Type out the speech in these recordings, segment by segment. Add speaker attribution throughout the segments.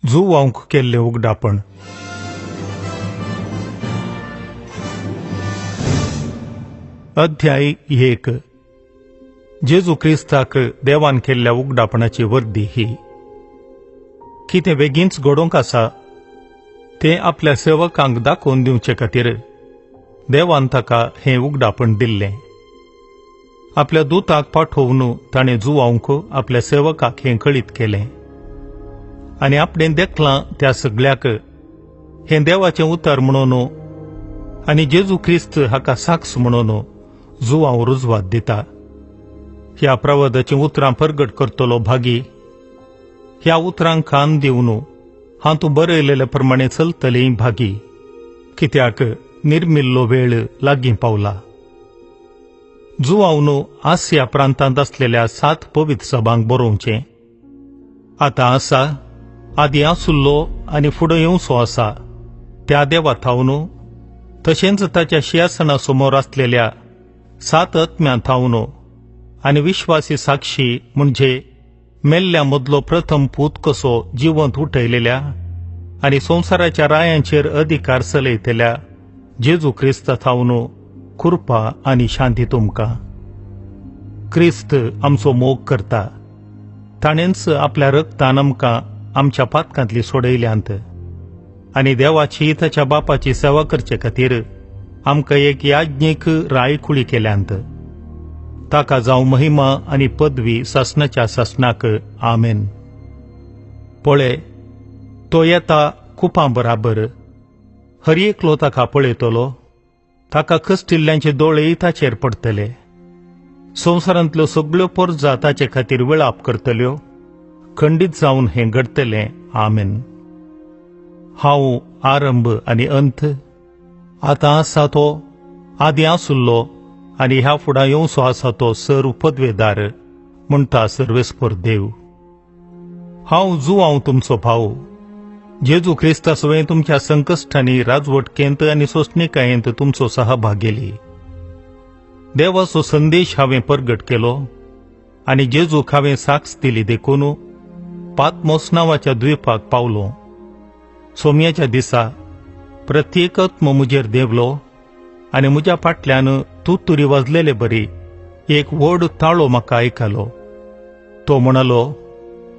Speaker 1: जुवांक केल्ले उगडापण. अध्याय 1. जेजू क्रिस्ताक देवान केल्ल्या उगडापणाची वर्दी ही. कितें बेगीनच घडोवंक आसा तें आपल्या सेवकांक दाखोवन दिवचे खातीर देवान ताका हें उगडापण दिल्लें. आपल्या दुताक पाठोवन ताणें जुवांक आपल्या सेवकाक हें कळीत केलें आनी आपणें देखलां त्या सगळ्याक हें देवाचें उतर म्हणून आनी जेजू क्रिस्त हाका साक्ष म्हणून जुवांव रुजवात दिता. ह्या प्रवादाचीं उतरां प्रगट करतलो भागी. ह्या उतरांक कान दिवन हातूं बरयलेल्या प्रमाणें चलतलीं भागी, कित्याक निर्मिल्लो वेळ लागीं पावला. जुवांवन आसिया प्रांतांत आसलेल्या 7 पवित्र सभांक बरोवचें. आतां आसा, आदी आसुल्लो आनी फुडें येवचो आसा त्या देवा थावन, तशेंच ताच्या सिंहासना समोर आसलेल्या 7 आत्म्यां थावन आनी विश्वासी साक्षी म्हणजे मेल्ल्या मदलो प्रथम पूत कसो जिवंत उठयलेल्या आनी संवसाराच्या रायांचेर अधिकार चलयतल्या जेजू क्रिस्ता थावन कृपा आनी शांती तुमकां. क्रिस्त आमचो मोग करता. ताणेंच आपल्या रक्तान आमकां आमच्या पातकांतली सोडयल्यांत आनी देवाची ताच्या बापाची सेवा करचे खातीर आमकां एक याज्ञीक रायकुळी केल्यांत. ताका जावं महिमा आनी पदवी सासणाच्या सासणाक. आमेन. पळय, तो येता कुपां बराबर. हर एकलो ताका पळयतलो. ताका कश्टिल्ल्यांचे दोळे ताचेर पडटले. संवसारांतल्यो सगळ्यो परजा ताचे खातीर विळाप करतल्यो. खंडीत जावन हें घडतलें. आमेन. हांव आरंभ आनी अंत, आतां आसा तो, आदी आसुल्लो आनी ह्या फुडां येवचो आसा तो सर्व पदवेदार, म्हणटा सर्वेस्पर देव. हांव जुवांव तुमचो भाव. जेजू क्रिस्ता सवय तुमच्या संकश्टांनी, राजवटकेंत आनी सोंसणिकायेंत तुमचो सहभाग गेली. देवाचो संदेश हांवें प्रगट केलो आनी जेजूक हांवें साक्ष दिली देखून पातमोस नांवाच्या द्वीपाक पावलो. सोमयाच्या दिसा प्रत्येक आत्म मुजेर देवलो आनी म्हज्या फाटल्यान तुतुरी वाजलेले बरी एक व्हड ताळो म्हाका आयकलो. तो म्हणलो,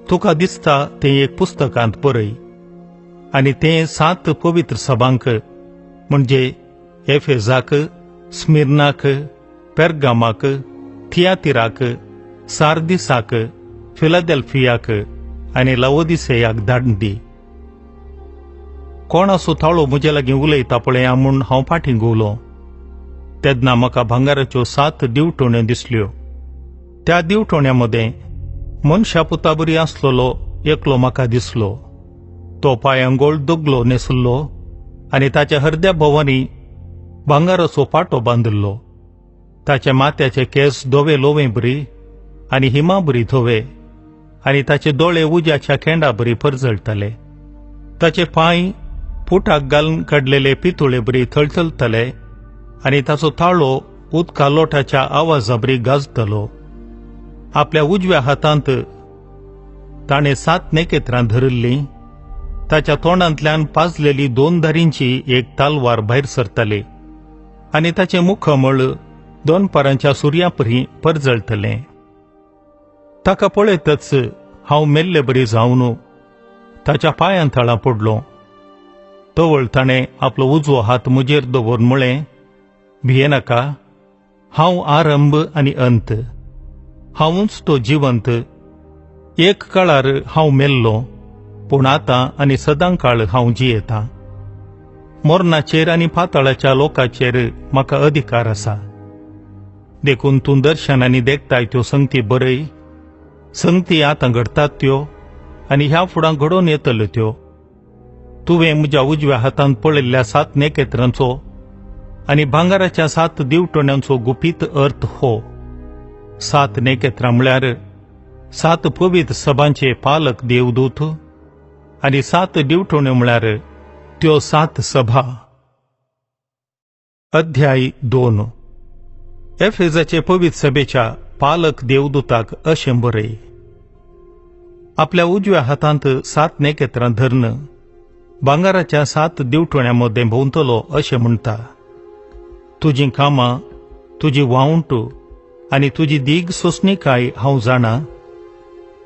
Speaker 1: तुका दिसता तें एक पुस्तकांत बरय आनी तें 7 पवित्र सभांक म्हणजे एफेजाक, स्मिर्नाक, पेर्गामाक, थियातिराक, सार्दिसाक, फिलाडेल्फियाक आनी लावोदिसेयाक धाडून दी. कोण असो ताळो म्हजे लागीं उलयता पळया म्हूण हांव फाटीं घुंवलो. तेन्ना म्हाका भांगाराच्यो 7 दिवटोण्यो दिसल्यो. त्या दिवटोण्यां मदें मनशा पुता बरी आसलेलो एकलो म्हाका दिसलो. तो पांयांक गोल्डुगलो न्हेसुल्लो आनी ताच्या हरद्या भोंवरी भांगाराचो पाटो बांदिल्लो. ताचे माथ्याचे केस धवे लोवे बरी आनी हिमा बरी धवे आनी ताचे दोळे उज्याच्या केंडा बरी परजळटले. ताचे पांय फुटाक घालून काडलेले पितुळे बरी थळथळतले आनी ताचो ताळो उदका लोटाच्या आवाजा बरी गाजतलो. आपल्या उजव्या हातांत ताणें 7 नेकेत्रां धरिल्लीं. ताच्या तोंडांतल्यान पाजलेली 2 धारींची एक तालवार भायर सरतली आनी ताचें मुखमळ 2 पारांच्या सुर्यापरी परजळतलें. ताका पळयतच हांव मेल्ले बरी जावन ताच्या पांयां थळां पडलो. तवळ ताणें आपलो उजवो हात म्हजेर दवरून म्हळें, भियेनाका, हांव आरंभ आनी अंत. हांवूच तो जिवंत. एक काळार हांव मेल्लो, पूण आतां आनी सदांकाळ हांव जियेतां. मोरनाचेर आनी पाताळाच्या लोकांचेर म्हाका अधिकार आसा. देखून तूं दर्शनांनी देखताय त्यो संगती बरय. संगती आतां घडटात त्यो आनी ह्या फुडां घडोवन येतल्यो त्यो. तुवें म्हज्या उजव्या हातांत पळयल्ल्या 7 नेकेत्रांचो आनी भांगाराच्या 7 दिवटोण्यांचो गुपीत अर्थ हो. 7 नेकेत्रां म्हळ्यार 7 पवित्र सभांचे पालक देवदूत आनी 7 दिवटोण्यो म्हळ्यार त्यो 7 सभा. अध्याय 2. एफेजाचे पवित्र सभेच्या पालक देवदूताक अशें बरय. आपल्या उजव्या हातांत 7 नेकेत्रां धरन भांगाराच्या 7 दिवटोण्यांमध्ये भोंवतलो अशें म्हणटा. तुजीं कामां, तुजी वावंट आनी तुजी दीग सोंसणीकाय हांव जाणा.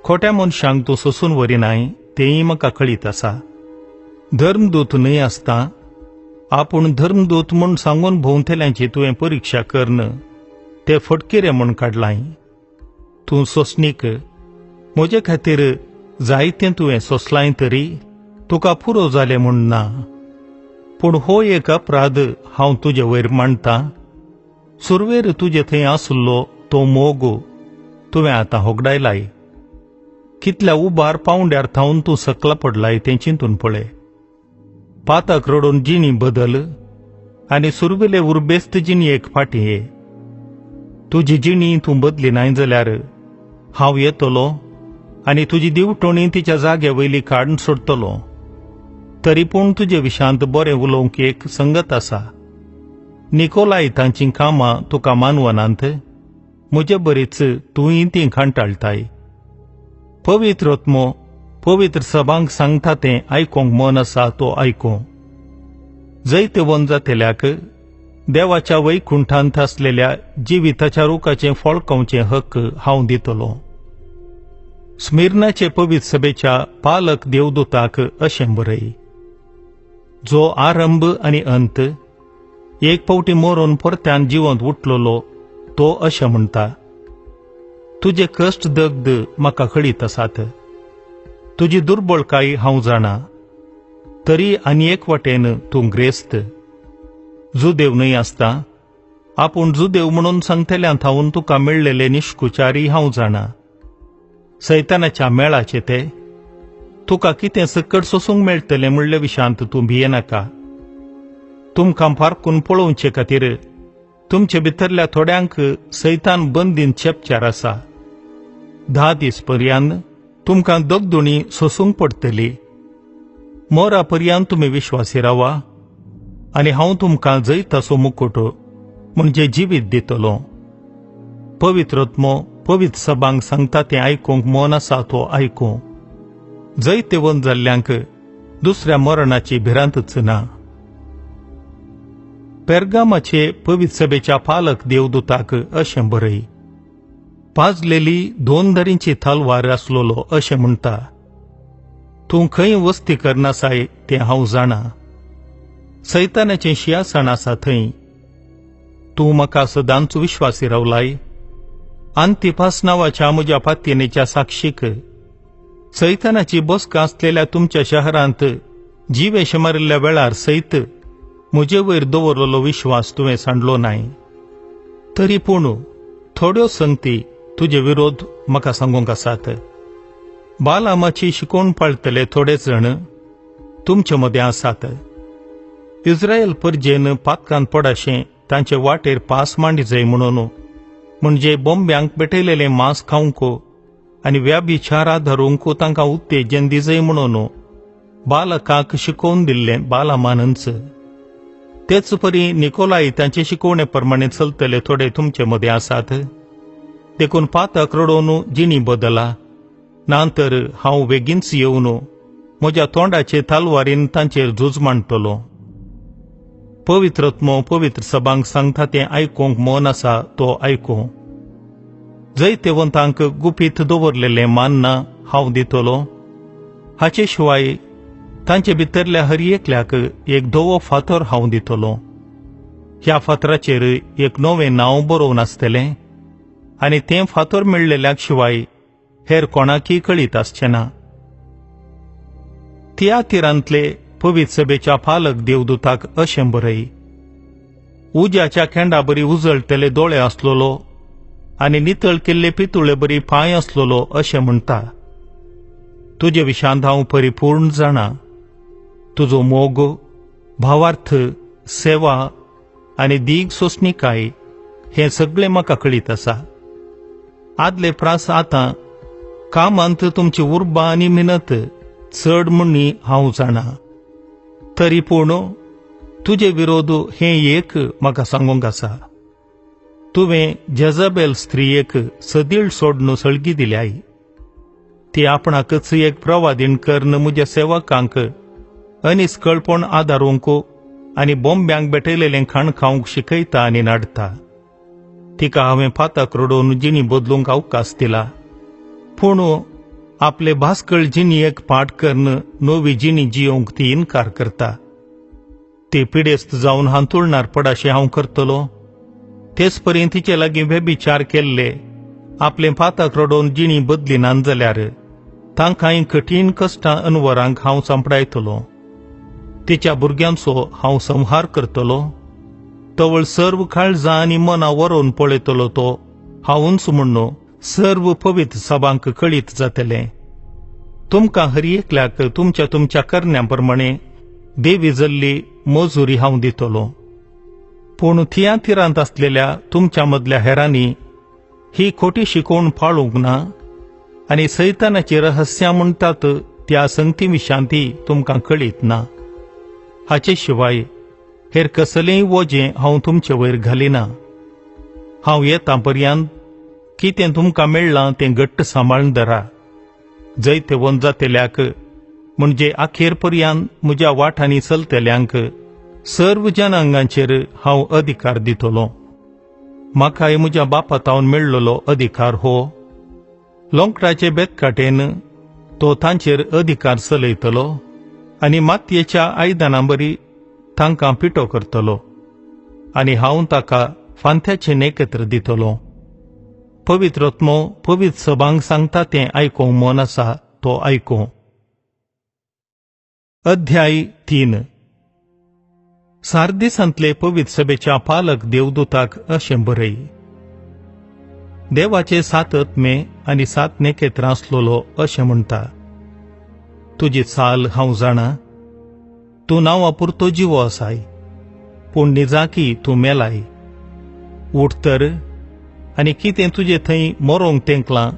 Speaker 1: खोट्या मनशांक तूं सोंसून वरिनाय तेंय म्हाका कळीत आसा. धर्मदूत न्हय आसता आपूण धर्मदूत म्हूण सांगून भोंवतल्यांची तुवें परिक्षा करन ते फटकिरे म्हूण काडलाय. तूं सोंसणीक म्हजे खातीर जायतें तुवें सोंसलाय तरी तुका पुरो जालें म्हूण ना. पूण हो एक अपराध हांव तुजे वयर मांडटां. सुरवेर तुजे थंय आसलो तो मोग तुवें आतां होगडायलाय. कितल्या उबार पावंड्यार थावन तूं सकला पडलाय तें चिंतून पळय. पाताक रडून जिणी बदल आनी सुरवेले उर्बेस्त जिणयेक फाटीं ये. तुजी जिणी तूं बदलिनाय जाल्यार हांव येतलो आनी तुजी दिवटोणी तिच्या जाग्या वयली काडून सोडटलो. तरी पूण तुजे विशांत बरें उलोवंक एक संगत आसा. निकोलायतांचीं कामां तुका मानवनांत, म्हजे बरीच तुंय तीं खांटाळटाय. पवित्र आत्मो पवित्र सभांक सांगता तें आयकोंक मन आसा तो आयकूं. जैत वंजातेल्याक देवाच्या वैकुंठांत आसलेल्या जिविताच्या रुखाचें फळ खावचें हक्क हांव दितलो. स्मिर्नाचे पवित्र सभेच्या पालक देवदूताक अशें बरय. जो आरंभ आनी अंत, एक पावटी मरून परत्यान जिवंत उठलोलो तो अशें म्हणटा. तुजे कश्ट दग्ध म्हाका कळीत आसात. तुजी दुर्बळकाय हांव जाणा. तरी आनी एक वाटेन तूं ग्रेस्त. जुदेव न्हय आसता आपूण जुदेव म्हणून सांगतल्यांत थावून तुका मेळ्ळेले निश्कुचारी हांव जाणा. सैतानाच्या मेळाचे ते तुका कितें सकट सोसूंक मेळटलें म्हणले विशांत तूं भियेनाका. तुमकां पारखून पळोवचे खातीर तुमचे भितरल्या थोड्यांक सैतान बंदीन चेपचार आसा. 10 दीस पर्यंत तुमकां दोगदुणी सोसूंक पडटली. मोरा पर्यंत तुमी विश्वासी रावा आनी हांव तुमकां जैताचो मुकुट म्हणजे जिवीत दितलो. पवित्र आत्मो पवित्र सभांक सांगता तें आयकूंक मन आसा तो आयकूं. जैते वन जाल्ल्यांक दुसऱ्या मरणाची भिरांतच ना. पेर्गामाचे पवित्र सभेच्या पालक देवदूताक अशें बरय. पाजलेली 2 दरींची तलवार आसलोलो अशें म्हणटा. तूं खंय वस्ती करनासाय तें हांव जाणा. सैतानाचें शियासण आसा थंय. तूं म्हाका सदांच विश्वासी रावलाय. अंतिपास नांवाच्या म्हज्या पात्येनेच्या साक्षीक सैतानाची बसका आसलेल्या तुमच्या शहरांत जिवेश मारिल्ल्या वेळार सैत म्हजे वयर दवरलेलो विश्वास तुवें सांडलो नाय. तरी पूण थोड्यो संगती तुजे विरोध म्हाका सांगूंक आसात. बालामाची शिकोवण पाळटले थोडे जण तुमचे मदें आसात. इस्रायल परजेन पातकांत पडाशें तांचे वाटेर पास मांडी जाय म्हणून, म्हणजे बोंब्यांक पेटयलेलें मांस खावंक आनी व्याभिचारा धरूंक तांकां उत्तेजन दिजय म्हणून बालकांक शिकोवन दिल्लें बालामानंच. तेच परी निकोलाई तांचे शिकोवणे प्रमाणे चलतले थोडे तुमचे मदें आसात. देखून पातक रडोवन जिणी बदला, नांतर हांव बेगीनच येवन म्हज्या तोंडाचे तलवारीन तांचेर झूज मांडटलो. पवित्र आत्मो पवित्र सभांक सांगता तें आयकूंक मन आसा तो आयकूं. जैतेवंतांक गुपीत दवरलेलें मान्ना हांव दितलो. हाचे शिवाय तांचे भितरल्या हर एकल्याक एक धवो फातर हांव दितलो. ह्या फातराचेर एक नवें नांव बरोवन आसतलें आनी तें फातर मेळ्ळेल्याक शिवाय हेर कोणाकीय कळीत आसचें ना. तियातीरांतले पवित्र सभेच्या पालक देवदूताक अशें बरय. उज्याच्या खेंडा बरी उजळटले दोळे आसलोलो आनी नितळ केल्ले पितुळे बरी पांय आसलोलो अशें म्हणटा. तुजे विशांत हांव परिपूर्ण जाणा. तुजो मोग, भावार्थ, सेवा आनी दीग सोंसणीकाय हें सगळें म्हाका कळीत आसा. आदले प्रास आतां कामांत तुमची उर्बा आनी मेहनत चड म्हणनी हांव जाणा. तरी पूण तुजे विरोध हें एक म्हाका सांगूंक आसा. तुवें जेजबेल स्त्रियेक सदीळ सोडून सळगी दिल्याय. ती आपणाकच एक प्रवादीण कर्ण म्हज्या सेवकांक अनिस्कळपण आदारूंक आनी बोंब्यांक बेटयलेलें खाण खावंक शिकयता आनी नाडटा. तिका हांवें फाताक रडोवन जिणी बदलूंक अवकाश दिला, पूण आपले भास्कळ जिणयेक पाट करून नवी जिणी जियोंक ती इन्कार करता. ती पिडेस्त जावन हांतुळणार पडाशें हांव करतलों. तेच पर्यंत तिचे लागीं वेबिचार केल्ले आपले फाताक रडोवन जिणी बदलिनात जाल्यार तांकां कठीण कश्टां अनवरांक हांव सांपडायतलों. तिच्या भुरग्यांचो हांव संहार करतलों. तवळ सर्व काळजां आनी मनां व्हरोन पळयतलो तो हांवूच म्हणून सर्व पवित्र सभांक कळीत जातलें. तुमकां हर एकल्याक तुमच्या तुमच्या करण्याप्रमाणे देवी जल्ली मजुरी हांव दितलों. पूण थियातिरांत आसलेल्या तुमच्या मदल्या हेरांनी ही खोटी शिकोवण पाळूंक ना आनी सैतानाची रहस्यां म्हणटात त्या संगती विशांती तुमकां कळीत ना. हाचे शिवाय हेर कसलेंय वजें हांव तुमचे वयर घालिना. हांव येता पर्यंत कितें तुमकां मेळ्ळां तें घट्ट सांबाळून धरा. जैते वन जातेल्याक म्हणजे अखेर पर्यंत म्हज्या वाठांनी चलतल्यांक सर्व जनांगांचेर हांव अधिकार दितलों. म्हाकाय म्हज्या बापातावन मेळ्ळलो अधिकार हो. लोंकडाचे बेतकाटेन तो तांचेर अधिकार चलयतलो आनी मातयेच्या आयदनांबरी तांकां पिटो करतलो आनी हांव ताका फांत्याचे नेकत्र दितलों. पवित्रत्मो पवित्र सभांक सांगता तें आयकोंक मन आसा तो आयको. अध्याय 3. सार्दिसांतले पवित्र सभेच्या पालक देवदूताक अशें बरय. देवाचे 7 आत्मे आनी 7 नेकेत्रां आसलोलो अशें म्हणटा. तुजी चाल हांव जाणा. तूं नांवा पुरतो जिवो आसाय, पूण निजाकी तूं मेलाय. उठ तर आनी कितें तुजे थंय मरोंक तेंकलां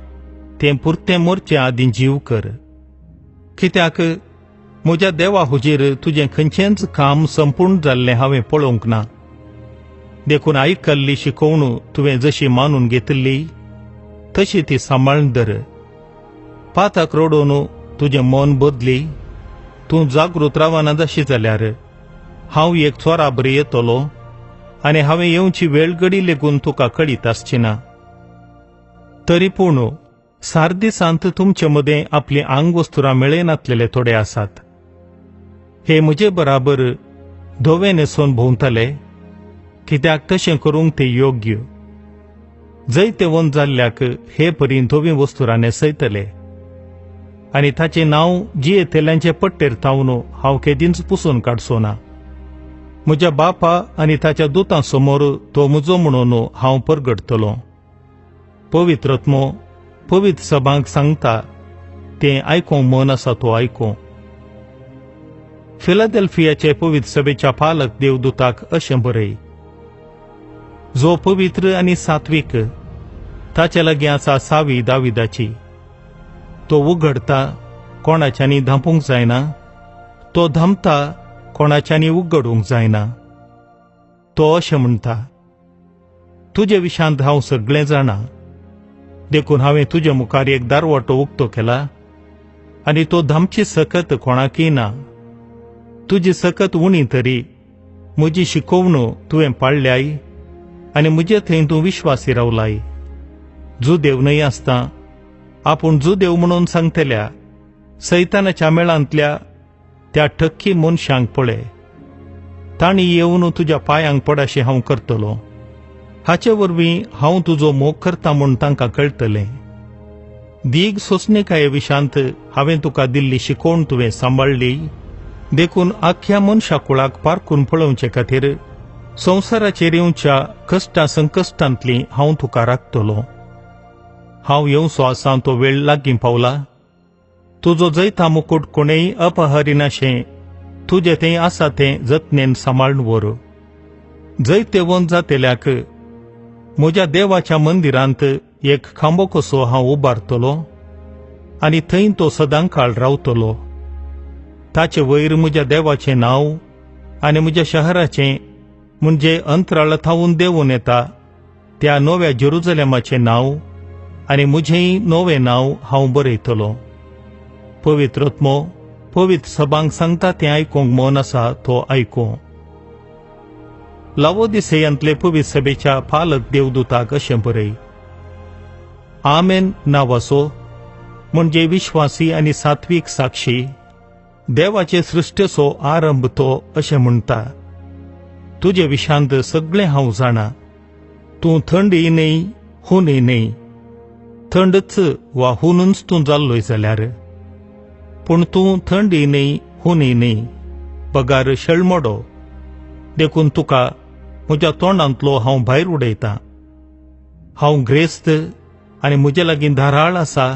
Speaker 1: तें पुरतें मोरचे आदीं जीव कर. कित्याक म्हज्या देवा हुजीर तुजें खंयचेंच काम संपूर्ण जाल्लें हांवें पळोवंक ना. देखून आयकल्ली शिकोवण तुवें जशी मानून घेतली तशी ती सांबाळून धर. पाताक रडोवन तुजें मन बदली तूं जागृत रावना जशी जाल्यार हांव एक चोराबर येतलो आनी हांवें येवची वेळ घडी लेगून तुका कळीत आसची ना. तरी पूण सार्दिसांत तुमचे मदें आपली आंगवस्तुरां मेळयनातलेले थोडे आसात. हे म्हजे बराबर धोवे न्हेसोवन भोंवतले, कित्याक तशें करूंक ते योग्य. जैते वन जाल्ल्याक हे परी धोवी वस्तुरां न्हेसयतले आनी ताचें नांव जियेतेल्यांचे पट्टेर तावन हांव केदींच पुसून काडचो ना. म्हज्या बापा आनी ताच्या दुतां समोर तो म्हजो म्हणून हांव परगडतलों. पवित्रत्मो पवित्र सभांक सांगता तें आयकोंक मन आसा तो आयको. फिलाडेल्फियाचे पवित्र सभेच्या पालक देवदूताक अशें बरय. जो पवित्र आनी सात्वीक ताचे लागीं आसा सावी दाविदाची. तो उगडता कोणाच्यांनी धांपूंक जायना, तो धांपता कोणाच्यांनी उगडूंक जायना. तो अशें म्हणटा, तुजे विशांत हांव सगळें जाणा. देखून हांवें तुजे मुखार एक दारवाटो उक्तो केला आनी तो धांपची सकत कोणाकय ना. तुजी सकत उणी तरी म्हजी शिकोवण तुवें पाळल्याय आनी म्हजे थंय तूं विश्वासी रावलाय. जुदेव न्हय आसता आपूण जुदेव म्हणून सांगतल्या सैतानाच्या मेळांतल्या त्या ठक्की मनशांक पळय. तांणी येवन तुज्या पांयांक पडाशें हांव करतलों. हाचे वरवीं हांव तुजो मोग करता म्हूण तांकां कळटलें. दीग सोंसणिकाये विशांत हांवें तुका दिल्ली शिकोवण तुवें सांबाळली. देखून आख्या मनशा कुळाक पारखून पळोवचे खातीर संवसाराचेर येवच्या कश्टां संकश्टांतली हांव तुका राखतलों. हांव येवचो आसां तो वेळ लागीं पावला. तुजो जैता मुकूट कोणेय अपहरिनाशें तुजें तें आसा तें जतनेन सांबाळून व्हर. जैते वन जातेल्याक म्हज्या देवाच्या मंदिरांत एक खांबो कसो हांव उबारतलों आनी थंय तो सदांकाळ रावतलो. ताचे वयर म्हज्या देवाचें नांव आनी म्हज्या शहराचें म्हणजे अंतराळ थावून देंवून येता त्या नव्या जेरुजलेमाचें नांव आनी मुझेंय नवें नांव हांव बरयतलों. पवित्र आत्मो पवित्र सभांक सांगता तें आयकूंक मन आसा तो आयकूं. लावोदिसेयांतले पवित्र सभेच्या पालक देवदूताक अशें बरय. आमेन नांवाचो म्हणजे विश्वासी आनी सात्वीक साक्षी देवाचे सृश्टेचो आरंभ तो अशें म्हणटा. तुजे विशांत सगळें हांव जाणा. तूं थंडय न्हय हुनय न्हय. थंडच वा हुनूच तूं जाल्लोय जाल्यार. पूण तूं थंडय न्हय हुनय न्हय. पगार शेळमोडो देखून तुका म्हज्या तोंडांतलो हांव भायर उडयतां. हांव ग्रेस्त आनी म्हजे लागीं धाराळ आसा.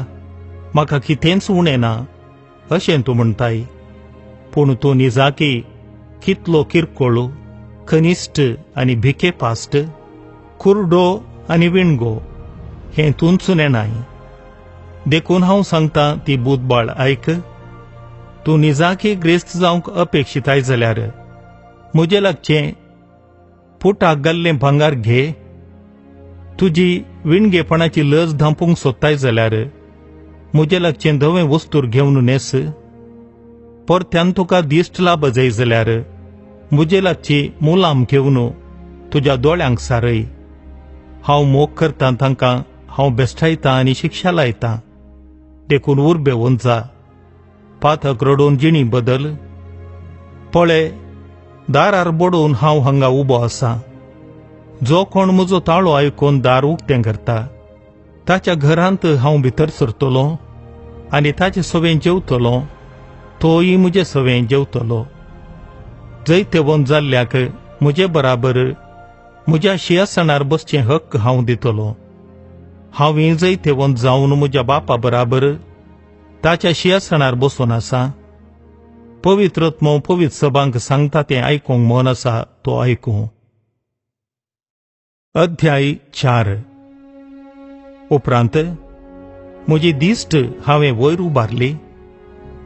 Speaker 1: म्हाका कितेंच उणें ना अशें तूं म्हणटाय. पूण तूं निजाकी कितलो किरकोळ, कनिश्ट आनी भिके पास्ट, कुरडो आनी विणगो हें तूंच नेनाय. देखून हांव सांगतां ती बुदबाळ आयक. तूं निजाकी ग्रेस्त जावंक अपेक्षिताय जाल्यार म्हजे लागचें पुटाक घाल्लें भांगार घे. तुजी विणगेपणाची लज धांपूंक सोदताय जाल्यार म्हजे लागचें धवें वस्तूर घेवन नेस. परत्यान तुका दिश्ट लाभ जाय जाल्यार म्हजे लागची मुलाम घेवन तुज्या दोळ्यांक सारय. हांव मोग करतां तांकां हांव बेश्टायतां आनी शिक्षा लायतां. देखून उर्बेवून जा. पातक रडोवन जिणी बदल. पळय, दारार बडोवन हांव हांगा उबो आसां. जो कोण म्हजो ताळो आयकून दार उक्तें करता ताच्या घरांत हांव भितर सरतलों आनी ताचे सवें जेवतलों. तोय म्हजे सवें जेवतलो. जैतेवंत जाल्ल्याक म्हजे बराबर म्हज्या शिंयासणार बसचें हक्क हांव दितलों. हांवें जैतेवंत जावन म्हज्या बापा बराबर ताच्या शिंयासणार बसून आसा. पवित्र आत्मो पवित्र सभांक सांगता तें आयकूंक मन आसा तो आयकूं. अध्याय 4. उपरांत म्हजी दिश्ट हांवें वयर उबारली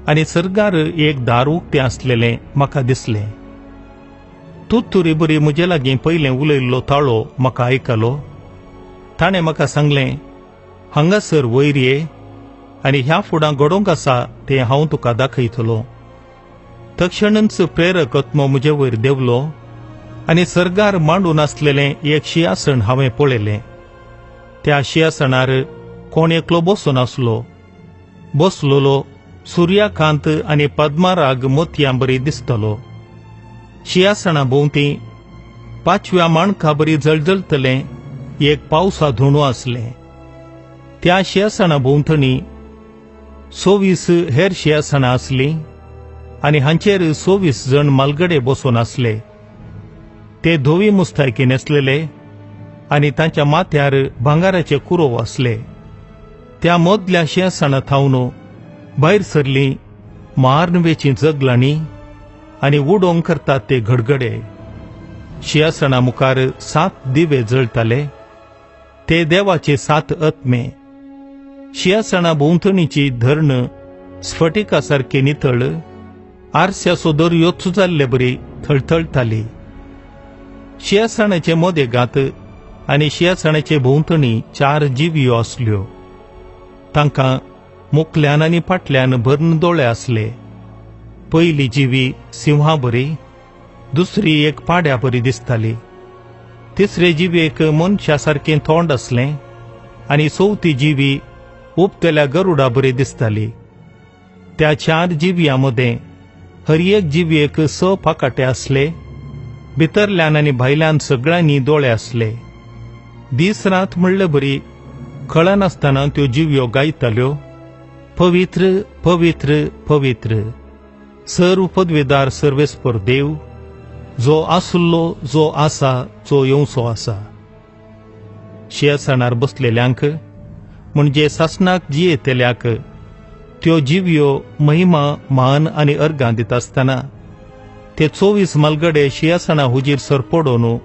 Speaker 1: आनी सर्गार एक दार उक्तें आसलेलें म्हाका दिसलें. तुत्तुरी बरी म्हजे लागीं पयलें उलयल्लो ताळो म्हाका आयकलो. ताणें म्हाका सांगलें, हांगासर वयर ये आनी ह्या फुडां घडोवंक आसा तें हांव तुका दाखयतलों. तक्षणच प्रेरक आत्मो म्हजे वयर देवलो आनी सर्गार मांडून आसलेलें एक शिंयासन हांवें पळयलें. त्या शिंयासणार कोण एकलो बसून आसलो. बसलोलो सुर्याकांत आनी पद्माराग मोतयां बरी दिसतलो. शिंयासणा भोंवती पांचव्या माणका बरी जळजळतलें एक पावसा धुणो आसलें. त्या शिंयासणा भोंवतणी 26 हेर शिंयासणां आसलीं आनी हांचेर 26 जण मालगडे बसून आसले. ते धोवी मुस्तायकी नेसलेले आनी तांच्या माथ्यार भांगाराचे कुरव आसले. त्या मदल्या शिंयासणा थावन भायर सरलीं मार्नवेचीं जगलांनी आनी उडोवंक करतात ते घडघडे. शिंयासणा मुखार 7 दिवे जळटाले. ते देवाचे 7 आत्मे. शिंयासणा भोंवतणीची धर्ण स्फटिका सारकी नितळ आरस्याचो दर्यो चुजाल्ले बरी थळथळटाली. शिंयासणाचे मोदेगांत आनी शिंयासणाचे भोंवतणी 4 जिवियो आसल्यो. तांकां मुखल्यान आनी फाटल्यान भर्न दोळे आसले. पयली जिवी सिंहा बरी, दुसरी एक पाड्या बरी दिसताली. तिसरे जिवेक मनशा सारकें तोंड आसलें आनी चवथी जिवी उपतल्या गरुडा बरी दिसताली. त्या 4 जिवियां मदें हर एक जिवेक 6 पाकाटे आसले. भितरल्यान आनी भायल्यान सगळ्यांनी दोळे आसले. दीस रात म्हणले बरी कळनासतना त्यो जिव्यो गायताल्यो, पवित्र पवित्र पवित्र सर्व पदवेदार सर्वेस्पर देव, जो आसुल्लो, जो आसा, जो येवचो आसा. शिंयासणार बसलेल्यांक म्हणजे सासणाक जियेतेल्याक त्यो जिव्यो महिमा मान आनी अर्गां दिता आसतना ते 24 मालगडे शिंयासणा हुजीर सरपडोवन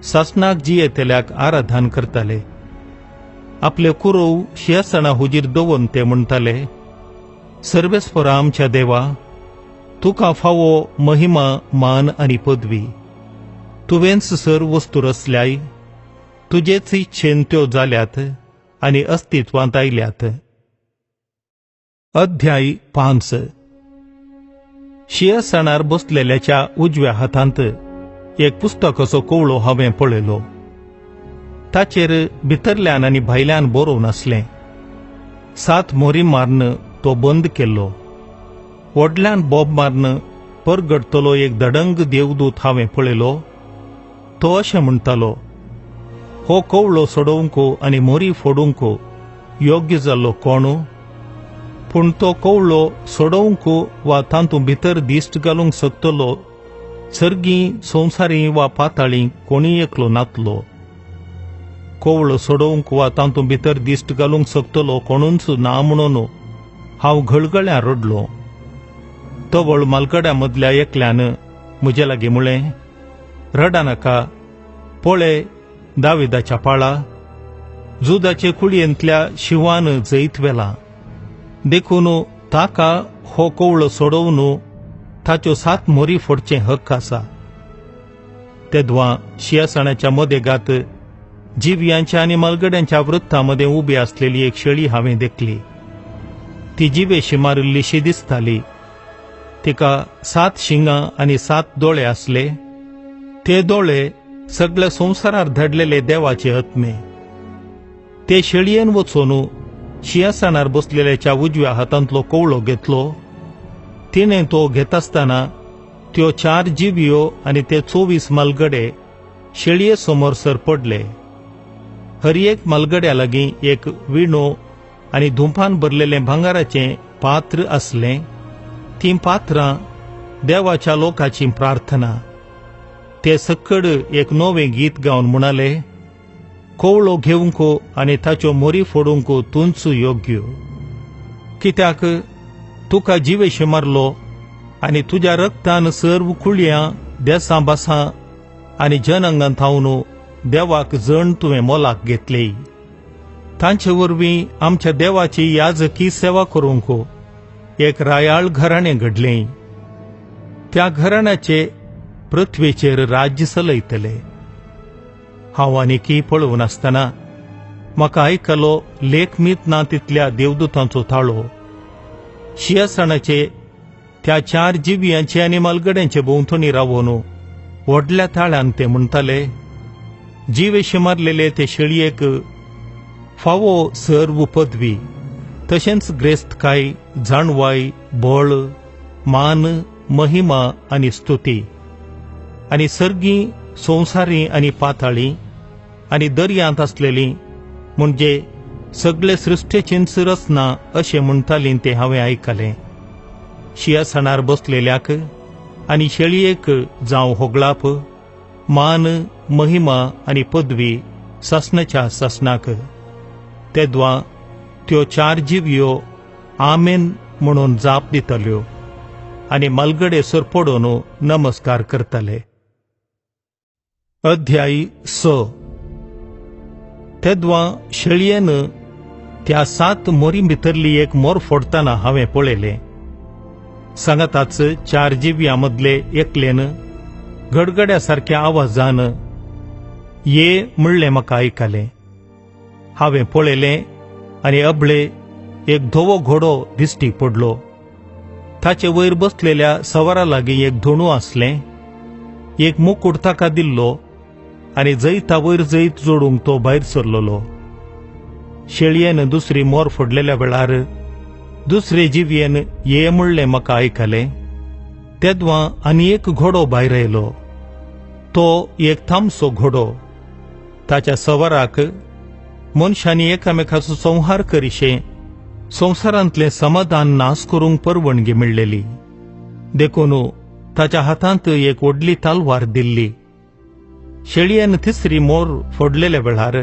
Speaker 1: सासणाक जियेतेल्याक आराधन करताले. आपले कुरव शिंयासणा हुजीर दवरून ते म्हणटाले, सर्वेस्परा आमच्या देवा, तुका फावो महिमा मान आनी पदवी. तुवेंच सर्व वस्तू रचल्याय, तुजेच इच्छेन त्यो जाल्यात आनी अस्तित्वांत आयल्यात. अध्याय 5. शिंयासणार बसलेल्याच्या उजव्या हातांत एक पुस्तकाचो कवळो हांवें पळयलो. ताचेर भितरल्यान आनी भायल्यान बरोवन आसलें. 7 मोरी मारन तो बंद केल्लो. व्हडल्यान बोब मारन परगडतलो एक धडंग देवदूत हांवें पळयलो. तो अशें म्हणटालो, हो कवळो सोडोवंक आनी मोरी फोडूंक योग्य जाल्लो कोण? पूण तो कवळो सोडोवंक वा तातूंत भितर दिश्ट घालूंक शकतलो सर्गी, संवसारी वा पाताळी कोणी एकलो नातलो. कवळो सोडोवंक वा तातूंत भितर दिश्ट घालूंक शकतलो कोणूच ना म्हणून हांव घळघळ्या रडलो. तवळ मालगड्या मदल्या एकल्यान म्हजे लागीं म्हळें, रडा नाका, पळय दाविदाच्या पाळा, जुदाचे कुडयेंतल्या शिवान जैत वेला. देखून ताका हो कवळो सोडोवन ताच्यो 7 मोरी फोडचें हक्क आसा. तेदवां शिंयासणाच्या मोदेगांत जिव्यांच्या आनी मालगड्यांच्या वृत्तांमदें उबी आसलेली एक शेळी हांवें देखली. ती जिवेशी मारिल्लीशी दिसताली. तिका 7 शिंगां आनी 7 दोळे आसले. ते दोळे सगळ्या संवसारार धाडलेले देवाचे आत्मे. ते शेळयेन वचून शिंयासणार बसलेल्याच्या उजव्या हातांतलो कवळो घेतलो. तिणें तो घेत आसतना त्यो 4 जिव्यो आनी ते 24 मालगडे शेळये समोर सर पडले. हर एक मालगड्या लागीं एक विणो आनी धुंपान भरलेलें भांगाराचें पात्र आसलें. तीं पात्रां देवाच्या लोकाची प्रार्थना. ते सकड एक नवें गीत गावन म्हणाले, कवळो घेवंक आनी ताच्यो मोरी फोडूंक तूंच योग्य. कित्याक तुका जिवेशी मारलो आनी तुज्या रक्तान सर्व कुळयां, देसां बासां आनी जनांगां थावन देवाक जण तुवें मोलाक घेतले. तांचे वरवीं आमच्या देवाची याजकी सेवा करूंक एक रायाळ घराणें घडलें. त्या घराण्याचे पृथ्वेचेर राज्य चलयतले. हांव आनीकय पळोवन आसतना म्हाका आयकलो लेखमीत ना तितल्या देवदूतांचो ताळो. शिंयासणाचे त्या 4 जिव्यांचे आनी मालगड्यांचे भोंवतणी रावून व्हडल्या ताळ्यान ते म्हणटाले, जिवेशी मारलेले ते शेळयेक फावो सर्व पदवी, तशेंच ग्रेस्तकाय, जाणवाय, बळ, मान, महिमा आनी स्तुती. आनी सर्गी, संवसारी आनी पाताळी आनी दर्यांत आसलेली म्हणजे सगळे सृश्टेचींच रचना अशें म्हणटालीं ते हांवें आयकलें. शिंयासणार बसलेल्याक आनी शेळयेक जावं होगळाप, मान, महिमा आनी पदवी ससनाच्या ससनाक. तेदवां त्यो 4 जिव्यो आमेन म्हणून जाप दितल्यो आनी मालगडे सरपडून नमस्कार करतले. अध्याय 6. तेदवां शेळयेन त्या 7 मोरी भितरली एक मोर फोडतना हांवें पळयलें. सांगाताच 4 जिव्यां मदले एकलेन गडगड्या सारक्या आवाजान ये म्हणलें म्हाका आयकलें. हांवें पळयलें आनी अबळे एक धवो घोडो दिश्टी पडलो. ताचे वयर बसलेल्या सवारा लागीं एक धोणू आसलें. एक मुकूट ताका दिल्लो आनी जैता वयर जैत जोडूंक तो भायर सरलोलो. शेळयेन दुसरी मोर फोडलेल्या वेळार दुसरे जिव्येन ये म्हणलें म्हाका आयकलें. तेदवां आनी एक घोडो भायर आयलो. तो एक तामसो घोडो. ताच्या सवाराक मनशांनी एकामेकाचो संहार करिशे संवसारांतलें समाधान नास करूंक परवणगी मेळ्ळेली. देखून ताच्या हातांत एक व्हडली तालवार दिल्ली. शेळयेन तिसरी मोर फोडलेल्या वेळार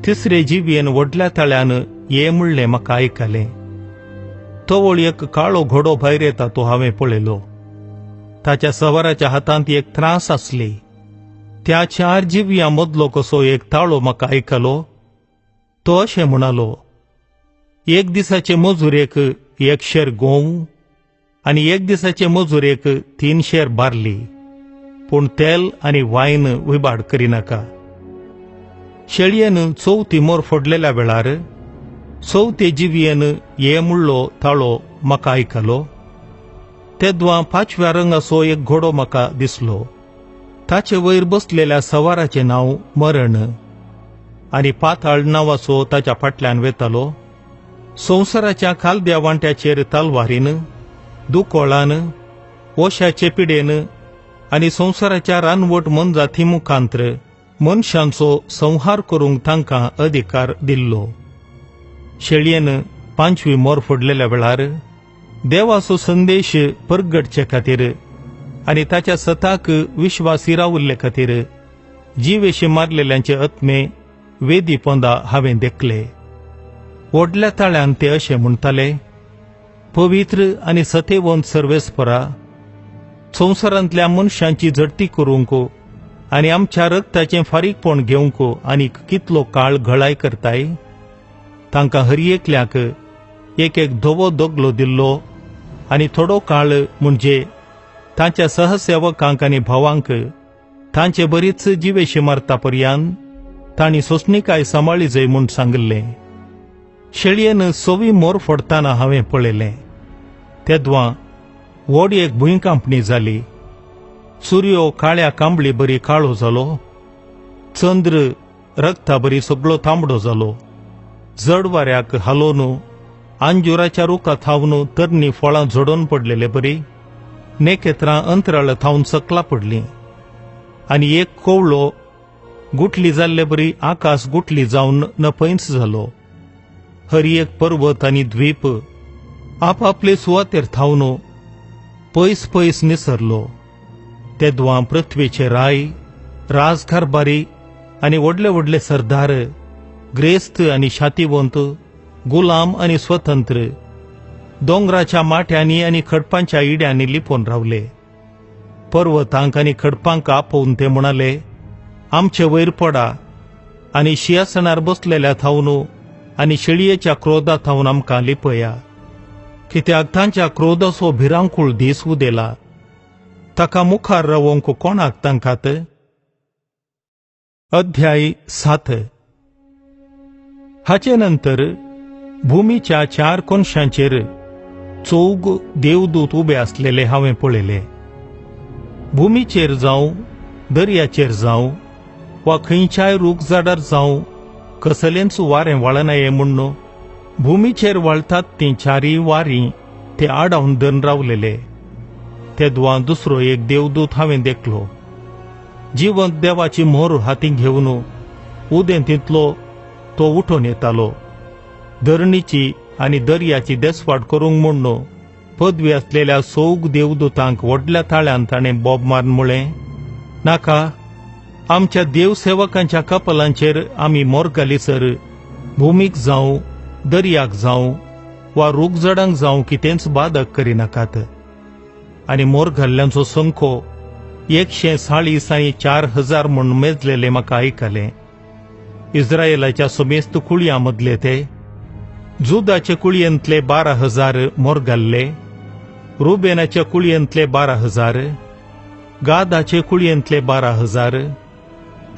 Speaker 1: तिसरे जिव्येन व्हडल्या ताळ्यान ये म्हणलें म्हाका आयकलें. तवळ एक काळो घोडो भायर येता तो हांवें पळयलो. ताच्या सवाराच्या हातांत एक त्रास आसली. त्या 4 जिव्यां मदलो कसो एक ताळो म्हाका आयकलो. तो अशें म्हणालो, एक दिसाचे मजुरेक 1 शेर गोंव आनी एक दिसाचे मजुरेक 3 शेर बार्ली, पूण तेल आनी वायन विबाड करिनाका. शेळयेन चवथी मोर फोडलेल्या वेळार चवथे जिवियेन ये म्हणलो ताळो म्हाका आयकलो. तेद्वा 5व्या रंगाचो एक घोडो म्हाका दिसलो. ताचे वयर बसलेल्या सवाराचे नाव मरण आनी पाताळ नावाचो ताच्या फाटल्यान वेतालो. संवसाराच्या खालद्या वांट्याचेर तलवारीन, दुकोळान, ओशाचे पिडेन आनी संवसाराच्या रानवट मनजाती मुखांत्र मनशांचो संहार करूंक तांकां अधिकार दिल्लो. शेळयेन 5वी मोर फोडलेल्या वेळार देवाचो संदेश परगटचे खातीर आनी ताच्या सताक विश्वासी रावुल्ले खातीर जिवेशी मारलेल्यांचे आत्मे वेदी पोंदा हांवें देखले. व्हडल्या ताळ्यान ते अशें म्हणटाले, पवित्र आनी सतेवंत सर्वेस्परा, संवसारांतल्या मनशांची झडटी करूंक आनी आमच्या रक्ताचें फारीकपण घेवंक आनीक कितलो काळ घळाय करताय. तांकां हर एकल्याक एक एक धवो दोगलो दिल्लो आनी थोडो काळ म्हणजे तांच्या सहसेवकांक आनी भावांक तांचे बरीच जिवेशी मारता पर्यंत तांणी सोंसणीकाय सांबाळी जय म्हूण सांगलें. शेळयेन 6वी मोर फोडटाना हांवें पळयलें. तेद्वा व्हड एक भुंयकांपणी जाली. सूर्यो काळ्या कांबळी बरी काळो जालो. चंद्र रक्ता बरी सगळो तांबडो जालो. जड वाऱ्याक हालोवन आंजुराच्या रुखां थावन तरणी फळां झडोवन पडलेले बरी नेकेत्रां अंतराळ थावन सकला पडलीं. आनी एक कोवळो गुठली जाल्ले बरी आकाश गुठली जावन नपैंच जालो. हर एक पर्वत आनी द्वीप आपापले सुवातेर थावन पयस पयस निसरलो. तेद्वा पृथ्वीचे राय, राजकारबारी आनी व्हडले व्हडले सरदार, ग्रेस्त आनी शातिवंत, गुलाम आनी स्वतंत्र दोंगराच्या माट्यांनी आनी खडपांच्या इड्यांनी लिपोवन रावले. पर्वतांक आनी खडपांक आपोवन ते म्हणाले, आमचे वयर पडा आनी सिंहासनार बसलेल्या थावन आनी शेळयेच्या क्रोधा थावन आमकां लिपया. कित्याक तांच्या क्रोधाचो भिरांकूळ दीस उदेला. ताका मुखार रावोंक कोणाक तांकात. अध्याय 7. हाचे नंतर भुमीच्या 4 कोनशांचेर 4 देवदूत उबे आसलेले हांवें पळयले. भुमीचेर जावं, दर्याचेर जावं वा खंयच्याय रूख झाडार जावं कसलेंच वारें वळनाये म्हूण भुमीचेर वळटात तीं 4 वारीं ते आडावन धरून रावलेले. तेद्वा दुसरो एक देवदूत हांवें देखलो. जिवंत देवाची मोहर हातीं घेवन उदेंतींतलो तो उठोन येतालो. धरणीची आनी दर्याची देसवाट करूंक म्हूण पदवी आसलेल्या 4 देवदूतांक व्हडल्या ताळ्यान ताणें बोब मारून म्हळें, नाका, आमच्या देवसेवकांच्या कपलांचेर आमी मोर घालीसर भुमीक जावं, दर्याक जावं वा रूखझाडांक जावं कितेंच बादक करिनाकात. आनी मोर घाल्ल्यांचो संख्यो 140 आनी 4000 म्हूण मेजलेले म्हाका आयकलें. इस्रायेलाच्या समेस्त कुळयां मदले ते. जुदाचे कुळयेंतले 12,000 मोर घाल्ले, रुबेनाच्या कुळयेंतले 12,000, गादाचे कुळयेंतले 12,000,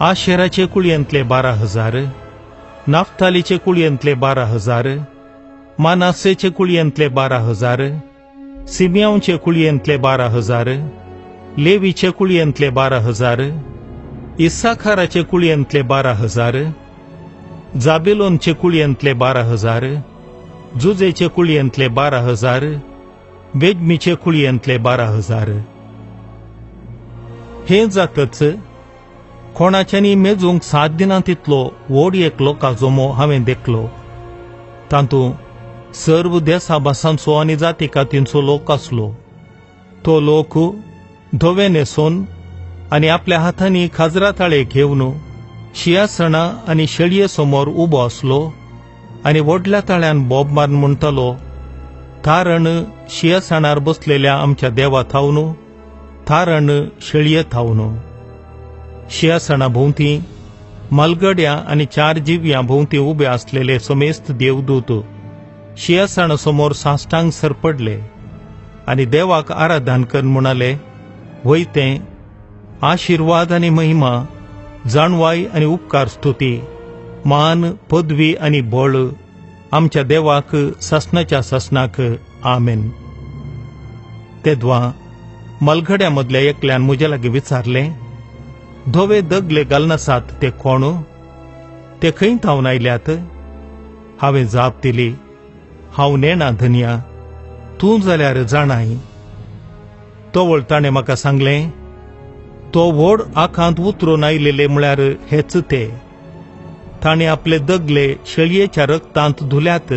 Speaker 1: आशेराचे कुळयेंतले 12,000, नाफ्तालीचे कुळयेंतले 12,000, मानासेचे कुळयेंतले 12,000, सिमियोनचे कुळयेंतले 12,000, लेवीचे कुळयेंतले 12,000, इस्साखाराचे कुळयेंतले 12,000, जाबेलोनचे कुळयेंतले 12,000, जुजेचे कुळयेंतले 12,000, बेजमीचे कुळयेंतले 12,000. हे जातच कोणाच्यानी मेजूंक 7 दिनां तितलो व्हड एक लोकांचो मोह हांवें देखलो. तातूंत सर्व देसा भासांचो आनी जातीकातींचो लोक आसलो. तो लोक धवे न्हेसोन आनी आपल्या हातांनी खाजरा ताळे घेवन सिंहासनां आनी शेळये समोर उबो आसलो आनी व्हडल्या ताळ्यान बोब मारून म्हणटालो, थारण सिंहासनार बसलेल्या आमच्या देवा थावन, थारण शेळये थावन. सिंहासना भोवतीं मलगड्या आनी 4 जिव्यां भोवतीं उबे आसलेले समेस्त देवदूत सिंहासना समोर साश्टांग सरपडले आनी देवाक आराधन करून म्हणाले, वयतें, आशिर्वाद आनी महिमा, जाणवाय आनी उपकार स्तुती मान, पदवी आनी बळ आमच्या देवाक ससनाच्या ससनाक आमेन. तेदवा मलगड्यामदल्या एकल्यान म्हजे लागीं विचारलें, धवे दगले घालनासात ते कोण? ते खंय थावन आयल्यात? हांवें जाप दिली, हांव नेना धन्या, तूं जाल्यार जाणाय. तोवळ ताणें म्हाका सांगलें, तो व्हड आखांत उतरून आयलेले म्हळ्यार हेच ते. ताणें आपले दगले शेळयेच्या रक्तांत धुल्यात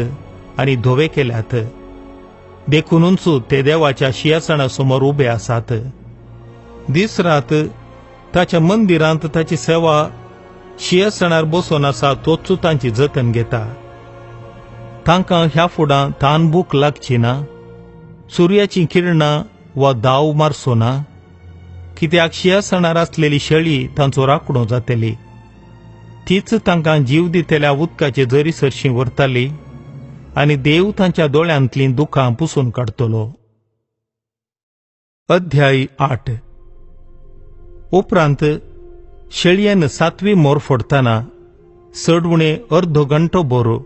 Speaker 1: आनी धवे केल्यात. देखूनच ते देवाच्या सिंहासनासमोर उबे आसात. दीस रात ताच्या मंदिरांत ताची सेवा सिंहासनार बसून आसा तोच तांची जतन घेता. तांकां ह्या फुडां तान भूक लागची ना, सुर्याची किरणां वा दाव मारचो ना, कित्याक सिंहासनार आसलेली शेळी तांचो राखणो जातली. तीच तांकां जीव दितेल्या उदकाचे जरीसरशीं व्हरताली आनी देव तांच्या दोळ्यांतलीं दुखां पुसून काडतलो. अध्याय 8. उपरांत शेळयेन 7वी मोर फोडतना चड अर्धो घंटो भर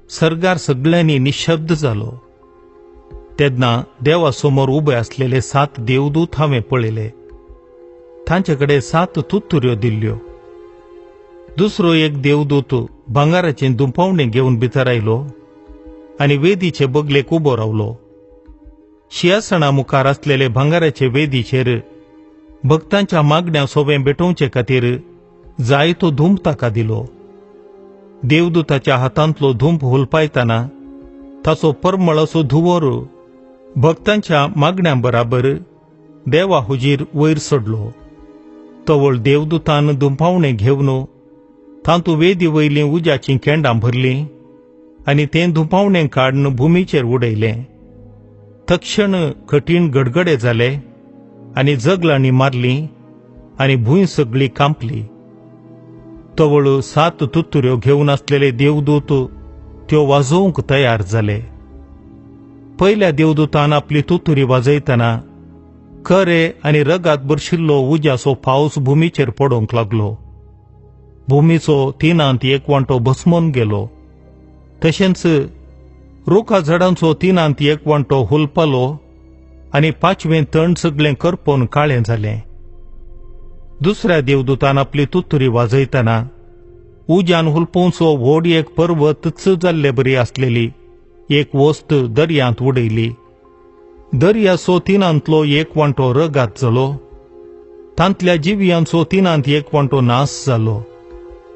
Speaker 1: सर्गार सगळ्यांनी निशब्द जालो. तेन्ना देवासमोर उबे आसलेले 7 देवदूत हांवें पळयले. तांचेकडे 7 तुत्तुऱ्यो दिल्ल्यो. दुसरो एक देवदूत भांगाराचें दुंपावणें घेवन भितर आयलो आनी वेदीचे बगलेक उबो रावलो. सिंहासना मुखार आसलेले भांगाराचे वेदीचेर भक्तांच्या मागण्या सोबें भेटोवचे खातीर जायतो धूंप ताका दिलो. देवदूताच्या हातांतलो धूंप हुलपायतना ताचो परमळ असो धुंवर भक्तांच्या मागण्यां बराबर देवा हुजीर वयर चडलो. तवळ देवदूतान दुंपावणें घेवन तांतू वेदी वयलीं उज्याचीं केंडां भरलीं आनी तें दुंपावणें काडून भुमीचेर उडयलें. तक्षण कठीण गडगडे जाले आनी जगलांनी मारलीं आनी भूंय सगळी कांपली. तवळ 7 तुत्तुऱ्यो घेवन आसलेले देवदूत त्यो वाजोवंक तयार जाले. पयल्या देवदूतान आपली तुत्तुरी वाजयतना खरे आनी रगात भरशिल्लो उज्याचो पावस भुमीचेर पडोवंक लागलो. भुमीचो 3/1 वांटो भस्मोन गेलो. तशेंच रुखा झाडांचो 3/1 वांटो हुलपलो आनी 5वें तण सगळें करपोन काळें जालें. दुसऱ्या देवदूतान आपली तुत्तुरी वाजयतना उज्यान हुलपोवचो व्हड एक पर्वत जाल्ले बरी आसलेली एक वस्त दर्यांत उडयली. दर्याचो 3/1 वांटो रगात जालो. तांतल्या जिवियांचो 3/1 वांटो नास जालो.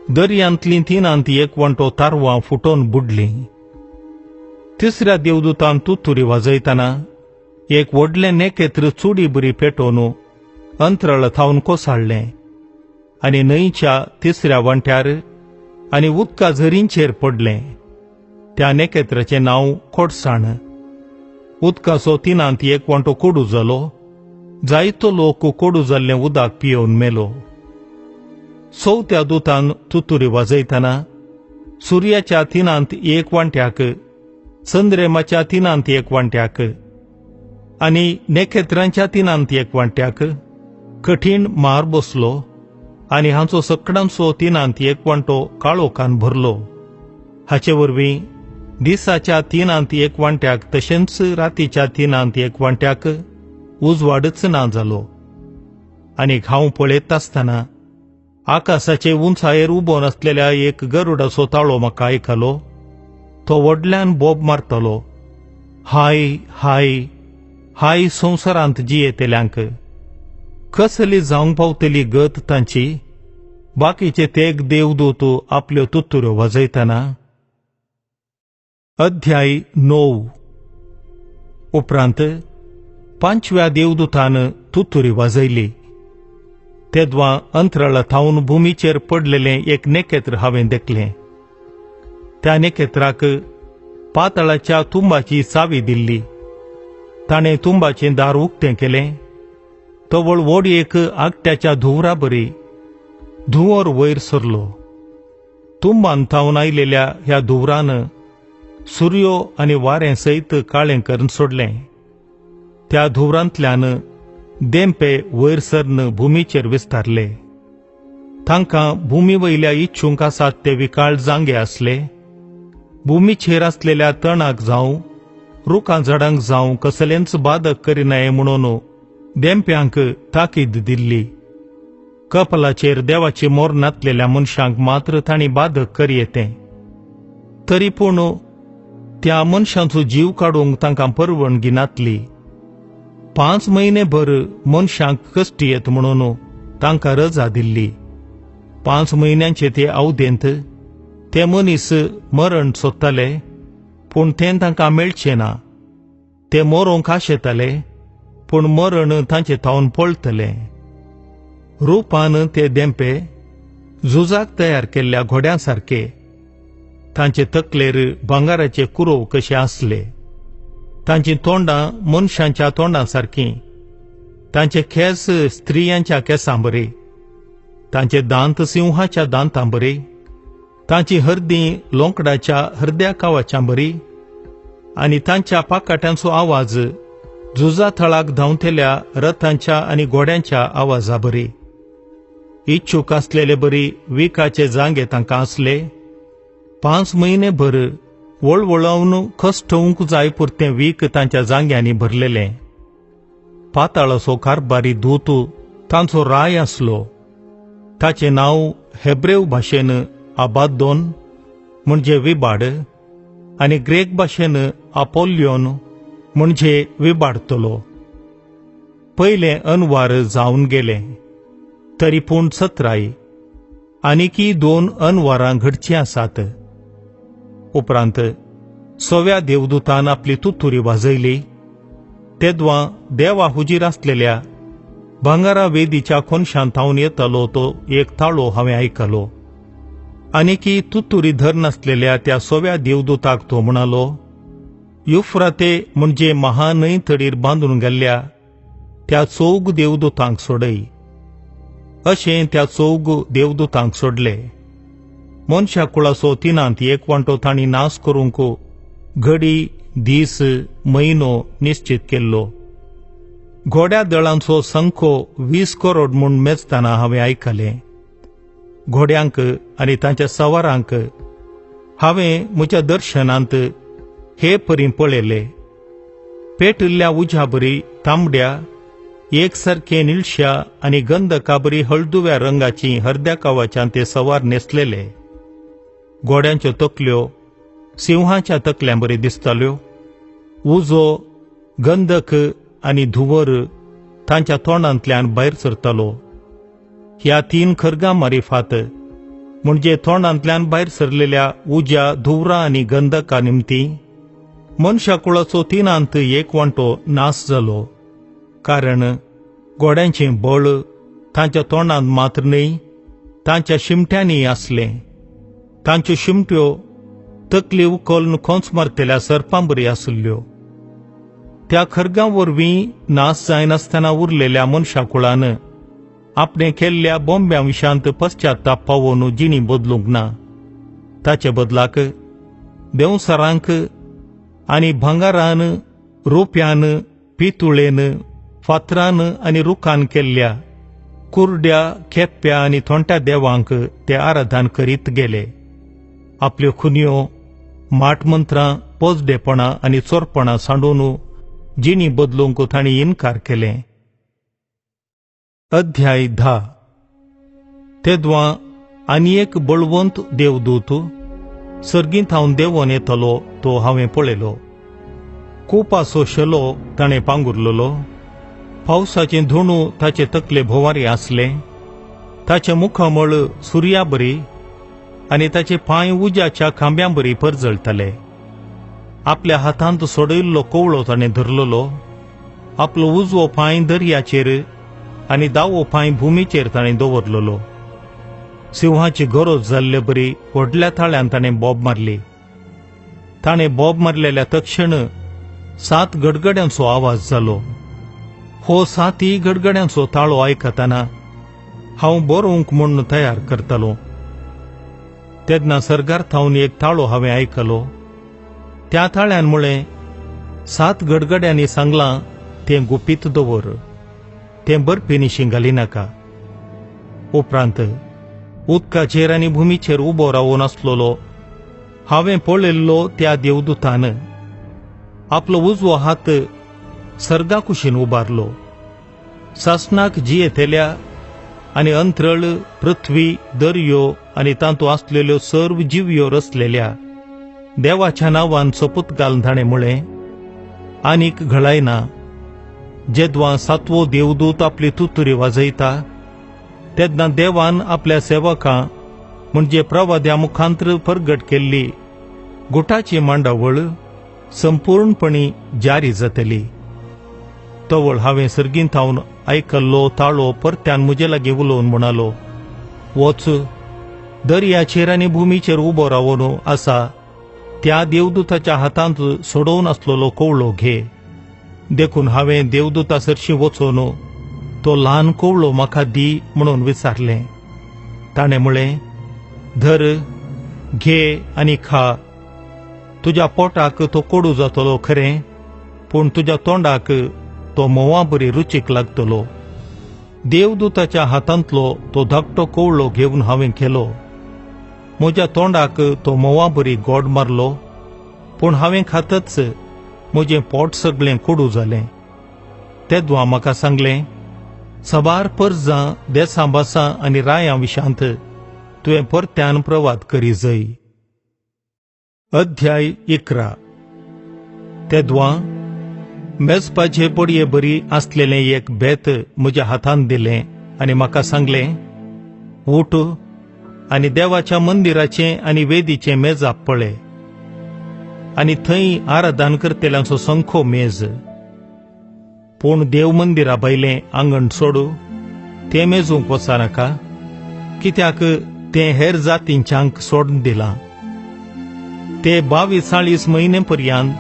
Speaker 1: दर्यांतलीं 3/1 वांटो तारवां फुटोन बुडलीं. तिसऱ्या देवदूतान तुत्तुरी वाजयतना एक व्हडलें नेकेत्र चुडी बरी पेटोवन अंतराळ थावन कोसळ्ळें आनी न्हंयच्या 3ऱ्या वांट्यार आनी उदका झरींचेर पडलें. त्या नेकेत्राचें नांव खोडसाण. उदकाचो 3/1 वांटो कोडू जालो. जायतो लोक कोडू जाल्लें उदक पियेवन मेलो. चवथ्या दुतान तुत्तुरी वाजयतना सुर्याच्या 3/1 वांट्याक, चंद्रेमाच्या 3/1 वांट्याक आनी नेखेत्रांच्या 3/1 वांट्याक कठीण मार बसलो आनी हांचो सगळ्यांचो 3/1 वांटो काळोखान भरलो. हाचे वरवीं दिसाच्या 3/1 वांट्याक तशेंच रातीच्या 3/1 वांट्याक उजवाडच ना जालो. आनी हांव पळयत आसतना आकाशाचे उंचायेर उबो नासलेल्या एक गरुडाचो ताळो म्हाका आयकलो. तो व्हडल्यान बोब मारतलो, हाय हाय हाय संवसारांत जियेतेल्यांक. कसली जावंक पावतली गत तांची. बाकीचे तेग देवदूत आपल्यो तुत्तुऱ्यो वाजयतना. अध्याय 9. उपरांत 5व्या देवदूतान तुत्तुरी वाजयली. तेदवा अंतराळ थावन भुमीचेर पडलेलें एक नेकेत्र हांवें देखलें. त्या नेकेत्राक पाताळाच्या तुंबाची चावी दिल्ली. ताणें तुंबाचें दार उक्तें केलें. तवळ व्हड एक आगट्याच्या धुवरा बरी धुंवर वयर सरलो. तुंबान थावन आयलेल्या ह्या धुवरान सुर्यो आनी वारें सयत काळें करून सोडलें. त्या धुवरांतल्यान देंपे वयर सरन भुमीचेर विस्तारले. तांकां भुमी वयल्या इच्छूंक आसात ते विकाळ जांगे असले, भुमीचेर असलेल्या तणाक जावं रुखां झाडांक जावं कसलेंच बाधक करिनये म्हणून देंप्यांक ताकीद दिल्ली. कपलाचेर देवाची मोर नातलेल्या मनशांक मात्र तांणी बाधक करयेतें. तरी पूण त्या मनशांचो जीव काडूंक तांकां परवणगी नातली. 5 म्हयने भर मनशांक कश्ट येत म्हणून तांकां रजा दिल्ली. 5 म्हयन्यांचे ते अवधेंत ते मनीस मरण सोदताले, पूण तें तांकां मेळचें ना. ते मरोंक आशेताले, पूण मरण तांचे थावन पळतलें. रुपान ते देंपे झुजाक तयार केल्ल्या घोड्यां सारके. तांचे तकलेर भांगाराचे कुरव कशे आसले. तांची तोंडां मनशांच्या तोंडां सारकीं. तांचे केस स्त्रियांच्या केंसां बरी. तांचे दांत सिंहाच्या दांतां बरी. तांची हर्दीं लोंकडाच्या हर्द्या कावाच्या बरी. आनी तांच्या पाकाट्यांचो आवाज झुजा थळाक धांवतेल्या रथांच्या आनी घोड्यांच्या आवाजा बरी. इच्छूक आसलेले बरी विकाचे जांगे तांकां असले. 5 म्हयने भर वळवळावन कश्टवंक जाय पुरतें वीक तांच्या जांग्यांनी भरलेलें. पाताळाचो कारबारी दूत तांचो राय आसलो. ताचें नांव हेब्रेव भाशेन आबाद्दोन म्हणजे विबाड आनी ग्रेक भाशेन आपोल्योन म्हणजे विबाडतलो. पयलें अनवार जावन गेले, तरी पूण 17 आनीकी 2 अनवारां घडचीं आसात. उपरांत 6व्या देवदूतान आपली तुतुरी वाजयली. तेदवां देवा हुजीर आसलेल्या भांगारा वेदीच्या कोनशांत थावन येतालो तो एक ताळो हांवें आयकलो. आनीकी तुतुरी धर नासलेल्या त्या 6व्या देवदूताक तो म्हणालो, युफ्राते म्हणजे महान्हंय तडीर बांदून गेल्ल्या त्या 4 देवदूतांक सोडय. अशें त्या 4 देवदूतांक सोडले. मनशा कुळाचो 3 एक वांटो तांणी नाश करूंक घडी, दीस, म्हयनो निश्चित केल्लो. घोड्या दळांचो संख्यो 20 करोड म्हूण मेजताना हांवें आयकलें. घोड्यांक आनी तांच्या सवारांक हांवें म्हज्या दर्शनांत हे परी पळयले. पेटिल्ल्या उज्या बरी तांबड्या, एकसारखे निळश्या आनी गंधका बरी हळदुव्या रंगाची हर्द्या कावाच्यान ते सवार नेसलेले. घोड्यांच्यो तकल्यो सिंहाच्या तकल्यां बरी दिसताल्यो. उजो, गंधक आनी धुवर तांच्या तोंडांतल्यान भायर सरतालो. ह्या 3 खरगां मारिफात म्हणजे तोंडांतल्यान भायर सरलेल्या उज्या, धुवरां आनी गंधका निमती मनशा कुळाचो 3 एक वांटो नाश जालो. कारण घोड्यांचें बळ तांच्या तोंडांत मात्र न्हय, तांच्या शिमट्यांनी आसलें. तांच्यो शिमट्यो तकली उखलून खोंच मारतेल्या सर्पां बरी आसल्यो. त्या खरगां वरवीं नाश जायनासतना उरलेल्या मनशा कुळान आपणे केल्ल्या बोंब्यां विशांत पश्चाताप पावोवन जिणी बदलूंक ना. ताचे बदलाक देंवसरांक आनी भांगारान, रुप्यान, पितुळेन, फातरान आनी रुखान केल्ल्या कुरड्या, केप्प्या आनी थोंट्या देवांक ते आराधन करीत गेले. आपल्यो खुन्यो, माटमंत्रां, पोजडेपणां आनी चोरपणां सांडून जिणी बदलूंक तांणी इन्कार केलें. अध्याय 10. तेदवां आनी एक बळवंत देवदूत सर्गींत थावन देंवोन येतालो तो हांवें पळयलो. कोपाचो शेलो ताणें पांगुरलेलो. पावसाचें धुणू ताचे तकले भोवारी आसलें. ताचें मुखामळ सुर्या बरी आनी ताचे पांय उज्याच्या खांब्यां बरी परजळटाले. आपल्या हातांत सोडयल्लो कोवळो ताणें धरलेलो. आपलो उजवो पांय दर्याचेर आनी दावो पांय भुमीचेर ताणें दवरलेलो. सिंहाची गरज जाल्ले बरी व्हडल्या ताळ्यान ताणें बोब मारली. ताणें बोब मारलेल्या तक्षण 7 गडगड्यांचो आवाज जालो. हो 7 गडगड्यांचो ताळो आयकतना हांव बरोवंक म्हूण तयार करतालो. तेन्ना सर्गार थावन एक ताळो हांवें आयकलो. त्या ताळ्यान म्हळें, 7 गडगड्यांनी सांगलां तें गुपीत दवर, तें बर्फी निशी घाली नाका. उपरांत उदकाचेर आनी भुमीचेर उबो रावून आसलोलो हांवें पळयल्लो त्या देवदूतान आपलो उजवो हात सर्गा कुशीन उबारलो. सासणाक जियेतेल्या आनी अंतरळ, पृथ्वी, दर्यो आनी तांतू आसलेल्यो सर्व जिव्यो रचलेल्या देवाच्या नांवान सोपूत घाल ताणें म्हळें, आनीक घळायना. जेदवां सातवो देवदूत आपली तुतरी वाजयता तेन्ना देवान आपल्या सेवकां म्हणजे प्रवाद्या मुखांतर परगट केल्ली गुटाची मांडावळ संपूर्णपणी जारी जातली. तवळ हांवें सर्गींतावन आयकल्लो ताळो परत्यान म्हजे लागीं उलोवन म्हणालो, वच, दर्याचेर आनी भुमीचेर उबो रावून आसा त्या देवदूताच्या हातांत सोडोवन आसलोलो कवळो घे. देखून हांवें देवदूता सरशीं वचोन तो ल्हान कवळो म्हाका दी म्हणून विचारलें. ताणें म्हळें, धर, घे आनी खा. तुज्या पोटाक तो कोडू जातलो खरें, पूण तुज्या तोंडाक तो मोवा बरी रुचीक लागतलो. देवदूताच्या हातांतलो तो धाकटो कवळो घेवन हांवें केलो. म्हज्या तोंडाक तो मोवा बरी गोड मारलो, पूण हांवें खातच म्हजें पोट सगळें कोडू जालें. तेदवां म्हाका सांगलें, सबार पर्जां, देसां बासां आनी रायां विशांत तुवें परत्यान प्रवाद करी जय. अध्याय 11. तेदवां मेजपाचे पडये बरी आसलेलें एक बेत म्हज्या हातांत दिलें आनी म्हाका सांगलें, उठ आनी देवाच्या मंदिराचें आनी वेदीचें मेजाप पळय, आनी थंय आराधन करतेल्यांचो संखो मेज. पूण देव मंदिरा भायलें आंगण सोड, तें मेजूंक वचनाका, कित्याक तें हेर जातींच्यांक सोडून दिलां. ते 22-40 म्हयने पर्यंत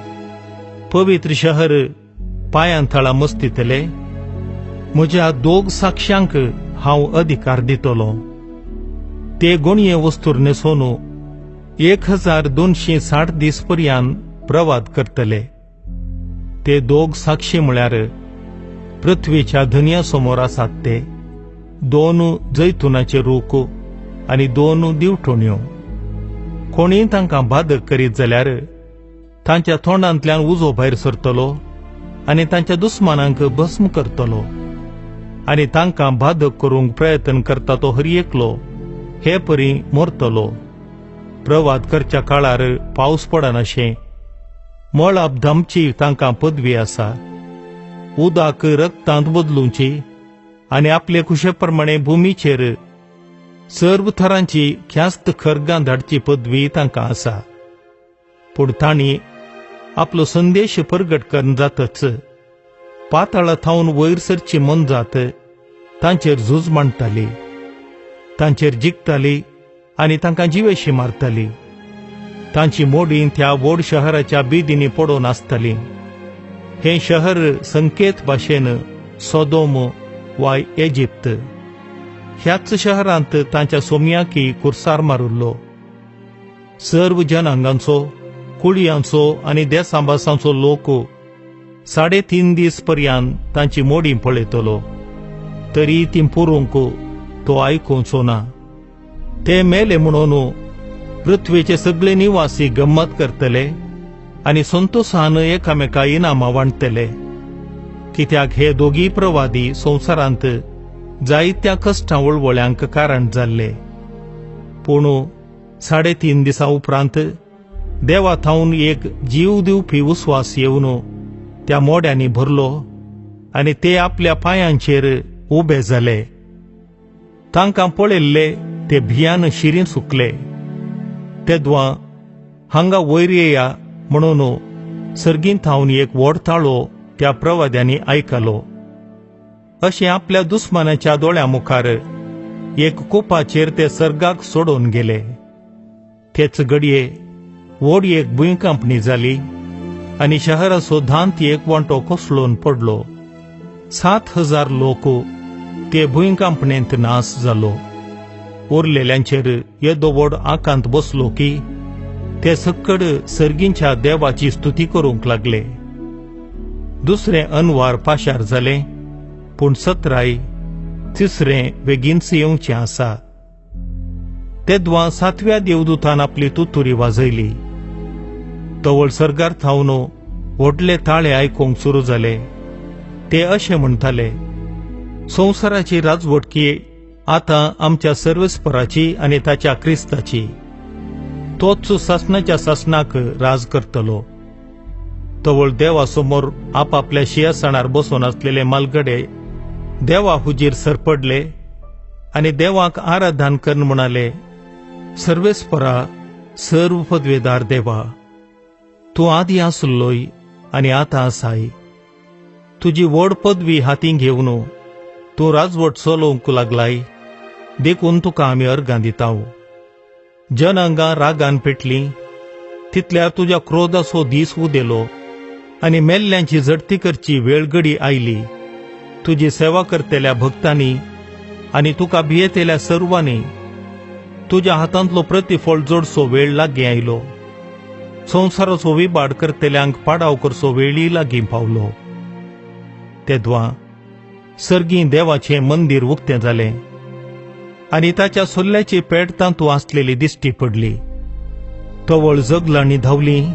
Speaker 1: पवित्र शहर पांयां थळां मस्तितले. म्हज्या 2 साक्षांक हांव अधिकार दितलो. ते गुणये वस्तूर न्हेसोवन 1260 दीस पर्यंत प्रवाद करतले. ते 2 साक्षी म्हळ्यार पृथ्वीच्या धन्या समोर आसात ते 2 जैतुनाचे रूख आनी 2 दिवठोण्यो. कोणीय तांकां बादक करीत जाल्यार तांच्या तोंडांतल्यान उजो भायर सरतलो आनी तांच्या दुस्मानांक भस्म करतलो. आनी तांकां बादक करूंक प्रयत्न करता तो हर एकलो हे परी मरतलो. प्रवाद करच्या काळार पावस पडनाशें, मळ अपधामची तांकां पदवी आसा. उदक रक्तांत बदलूंची आनी आपले कुशे प्रमाणे भुमीचेर सर्व थरांची ख्यास्त खरगां धाडची पदवी तांकां आसा. पूण तांणी आपलो संदेश परगट करून जातच पाताळा थावन वयर सरची मन जात तांचेर झूज मांडटाली, तांचेर जिखताली आनी तांकां जिवेशी मारताली. तांची मोडी त्या व्हड शहराच्या बिदींनी पडून आसताली. हें शहर संकेत भाशेन सोदोम वा इजिप्त. ह्याच शहरांत तांच्या सोमयाकी कुरसार मारुल्लो. सर्व जनांगांचो, कुळयांचो आनी देसांबासांचो लोक 3.5 दीस पर्यंत तांची मोडी पळयतलो, तरी ती पुरूंक तो आयकूचो ना. ते मेले म्हणून पृथ्वीचे सगळे निवासी गम्मत करतले आनी संतोषान एकामेका इनामां वांटतले. कित्याक हे दोगी प्रवादी संवसारांत जायत्या कश्टां वळवळ्यांक कारण जाल्ले. पूण 3.5 दिसां उपरांत देवा थावन एक जीव दिवपी उस्वास येवन त्या मोड्यांनी भरलो आनी ते आपल्या पांयांचेर उबे जाले. तांकां पळयल्ले ते भियान शिरीन सुकले. तेदवां हांगा वयर येया म्हणून सर्गींत थावन एक व्हड ताळो त्या प्रवाद्यांनी आयकलो. अशें आपल्या दुस्मानाच्या दोळ्या मुखार एक कोपाचेर ते सर्गाक सोडून गेले. तेच घडये व्हड एक भुंयकांपणी जाली आनी शहराचो धांत एक वांटो कोसळून पडलो. 7,000 लोक ते भुंयकांपणेंत नास जालो. उरलेल्यांचेर येदो व्हड आकांत बसलो की ते सक्कड सर्गींच्या देवाची स्तुती करूंक लागले. दुसरें अनवार पाशार जालें, पूण 17 तिसरें बेगीनच येवचें आसा. तेदवा 7व्या देवदूतान आपली तुतुरी वाजयली. तवळ सर्गार थावन व्हडले ताळे आयकूंक सुरू जाले. ते अशें म्हणटाले, संवसाराची राजवटकी आतां आमच्या सर्वेस्पराची आनी ताच्या क्रिस्ताची. तोच सासणाच्या सासणाक राज करतलो. तवळ देवासमोर आपापल्या सिंहासनार बसून आसलेले मालगडे देवा हुजीर सरपडले आनी देवाक आराधन करन म्हणाले, सर्वेस्परा, सर्व पदवेदार देवा, तूं आदी आसलोय आनी आतां आसाय. तुजी व्हड पदवी हातीं घेवन तूं राजवट चलोवंक लागलाय, देखून तुका आमी अर्गां दितांव. जनांगां रागान पेटलीं, तितल्यार तुज्या क्रोधाचो दीस उदेलो आनी मेल्ल्यांची झडती करची वेळ घडी आयली. तुजी सेवा करतेल्या भक्तांनी आनी तुका भियेतेल्या सर्वांनी तुज्या हातांतलो प्रतिफळ जोडचो वेळ लागीं आयलो. संवसाराचो विबाड करतेल्यांक पाडाव करचो वेळी लागीं पावलो. तेदवा सर्गी देवाचें मंदीर उक्तें जालें आनी ताच्या सोल्ल्याची पेट तांतू आसलेली दिश्टी पडली. तवळ जगलांनी धांवलीं,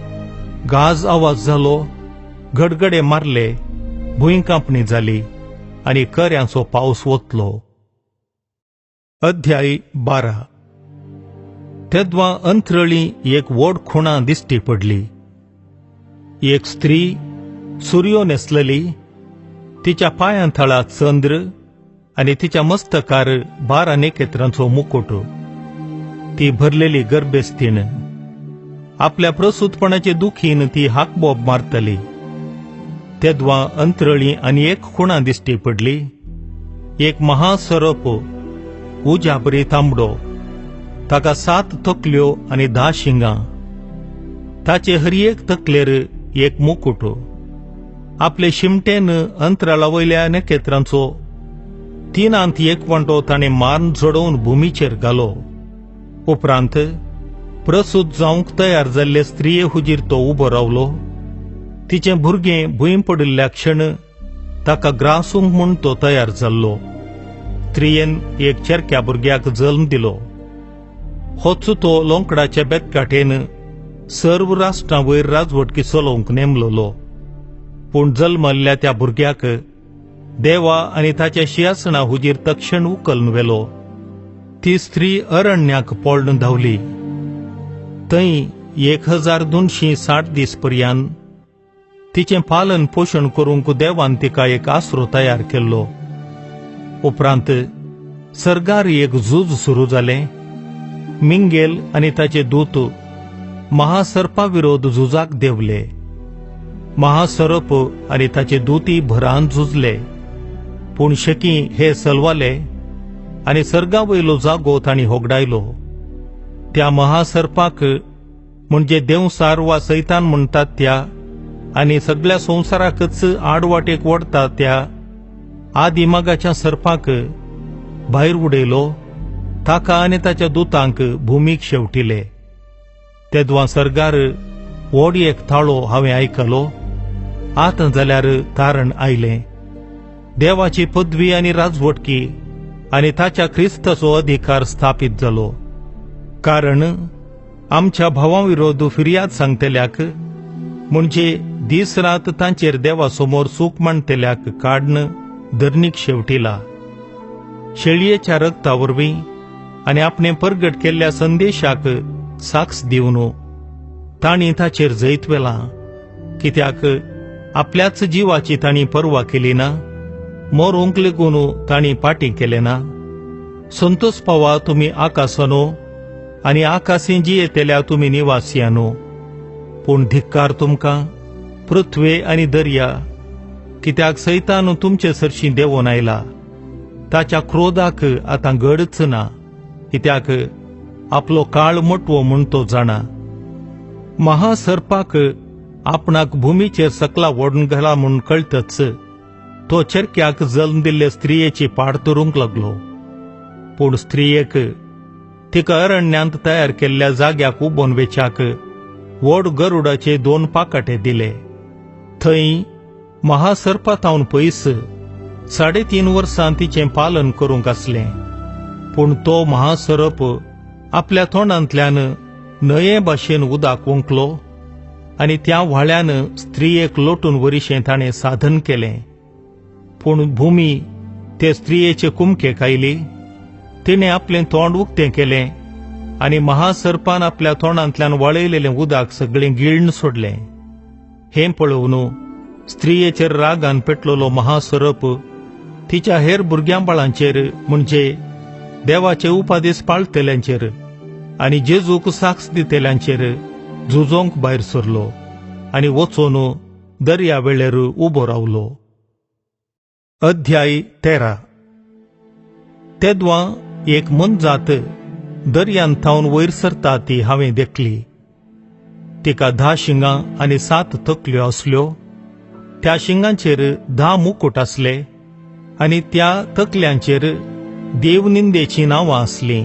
Speaker 1: गाज आवाज जालो, गडगडे मारले, भुंयकांपणी जाली आनी कर्यांचो पावस वतलो. अध्याय 12. तेदवा अंतरळी एक व्हड खुणा दिश्टी पडली. एक स्त्री सुर्यो न्हेसलेली, तिच्या पांयां थळा चंद्र आनी तिच्या मस्तकार 12 नखेत्रांचो मुकुट. ती भरलेली गर्भेस्तीन. आपल्या प्रसूतपणाचे दुखीन ती हाकबोब मारतली. तेदवा अंतरळी आनी एक खुणा दिश्टी पडली. एक महासरप, उज्याबरी तांबडो, ताका 7 तकल्यो आनी 10 शिंगां. ताचे हरएक तकलेर एक मुकुट. आपले शिमटेन अंतराळा वयल्या नखेत्रांचो 3 एक वांटो ताणें मारून झडोवन भुमीचेर घालो. उपरांत प्रसूत जावंक तयार जाल्ले स्त्रिये हुजीर तो उबो रावलो. तिचें भुरगें भुंय पडिल्ल्या क्षण ताका ग्रासूंक म्हूण तो तयार जाल्लो. स्त्रियेन एक चेरक्या भुरग्याक जल्म दिलो. होच तो लोंकडाच्या बेतकाठेन सर्व राष्ट्रां वयर राजवटकी चलोवंक नेमलोलो. पूण जल्मल्ल्या त्या भुरग्याक देवा आनी ताच्या सिंहासना हुजीर तक्षण उखलून व्हेलो. ती स्त्री अरण्याक पळोवन धांवली. थंय 1260 दीस पर्यंत तिचें पालन पोशण करूंक देवान तिका एक आसरो तयार केल्लो. उपरांत सर्गार एक झूज सुरू जालें. मिंगेल आनी ताचे दूत महासर्पा विरोध झुजाक देवले. महासर्प आनी ताचे दूती भरान झुजले, पूण शेकी हे सलवाले आनी सर्गा वयलो जागो तांणी होगडायलो. त्या महासर्पाक म्हणजे देवसार वा सैतान म्हणटात त्या आनी सगळ्या संवसाराकच आडवाटेक ओडटा त्या आदिमागाच्या सर्पाक भायर उडयलो. ताका आनी ताच्या दुतांक भुमीक शेवटिले. तेदवा सर्गार व्हड एक थाळो हांवें आयकलो. आतां जाल्यार तारण आयलें. देवाची पदवी आनी राजवटकी आनी ताच्या क्रिस्ताचो अधिकार स्थापीत जालो. कारण आमच्या भावां विरोध फिर्याद सांगतल्याक म्हणजे दीस रात तांचेर देवासमोर सूख मांडतल्याक काडन धरणीक शेवटिला. शेळयेच्या रक्ता वरवीं आनी आपणे परगट केल्ल्या संदेशाक साक्ष दिवन तांणी ताचेर जैत वेलां. कित्याक आपल्याच जिवाची तांणी पर्वा केली ना, मरूंक लेगून तांणी पाटी केले ना. संतोष पावा तुमी आकाशानो आनी आकाशी जियेतेल्या तुमी निवासियानो. पूण धिक्कार तुमकां पृथ्वे आनी दर्या, कित्याक सैतान तुमचे सरशी देवोन आयला. ताच्या क्रोधाक आतां घडच ना, कित्याक आपलो काळ मोटवो म्हूण तो जाणा. महासर्पाक आपणाक भुमीचेर सकला ओडून घाला म्हूण कळटच तो चेरक्याक जल्म दिल्ले स्त्रियेची पाड धरूंक लागलो. पूण स्त्रियेक तिका अरण्यांत तयार केल्ल्या जाग्याक उबोवन वेचाक व्हड गरुडाचे 2 पाकाटे दिले. थंय महासर्पातावन पयस 3.5 वर्सां तिचें पालन करूंक आसलें. पूण तो महासर्प आपल्या तोंडांतल्यान नये भाशेन उदक वंकलो आनी त्या व्हाळ्यान स्त्रियेक लोटून वरिशें ताणें साधन केलें. पूण भुमी ते स्त्रियेचे कुमकेक आयली. तिणें आपलें तोंड उक्तें केलें आनी महासर्पान आपल्या तोंडांतल्यान वळयलेलें उदक सगळें गिळून सोडलें. हें पळोवन स्त्रियेचेर रागान पेटलोलो महासर्प तिच्या हेर भुरग्यां बाळांचेर म्हणजे देवाचे उपादेश पाळटल्यांचेर आनी जेजूक साक्ष दितेल्यांचेर झुजोंक भायर सरलो आनी वचून दर्या वेळेर उबो रावलो. अध्याय 13. तेदवां एक मनजात दर्यान थावन वयर सरता ती हांवें देखली. तिका 10 शिंगां आनी 7 तकल्यो आसल्यो. त्या शिंगांचेर 10 मुकुट आसले आनी त्या तकल्यांचेर देवनिंदेची नांवां आसलीं.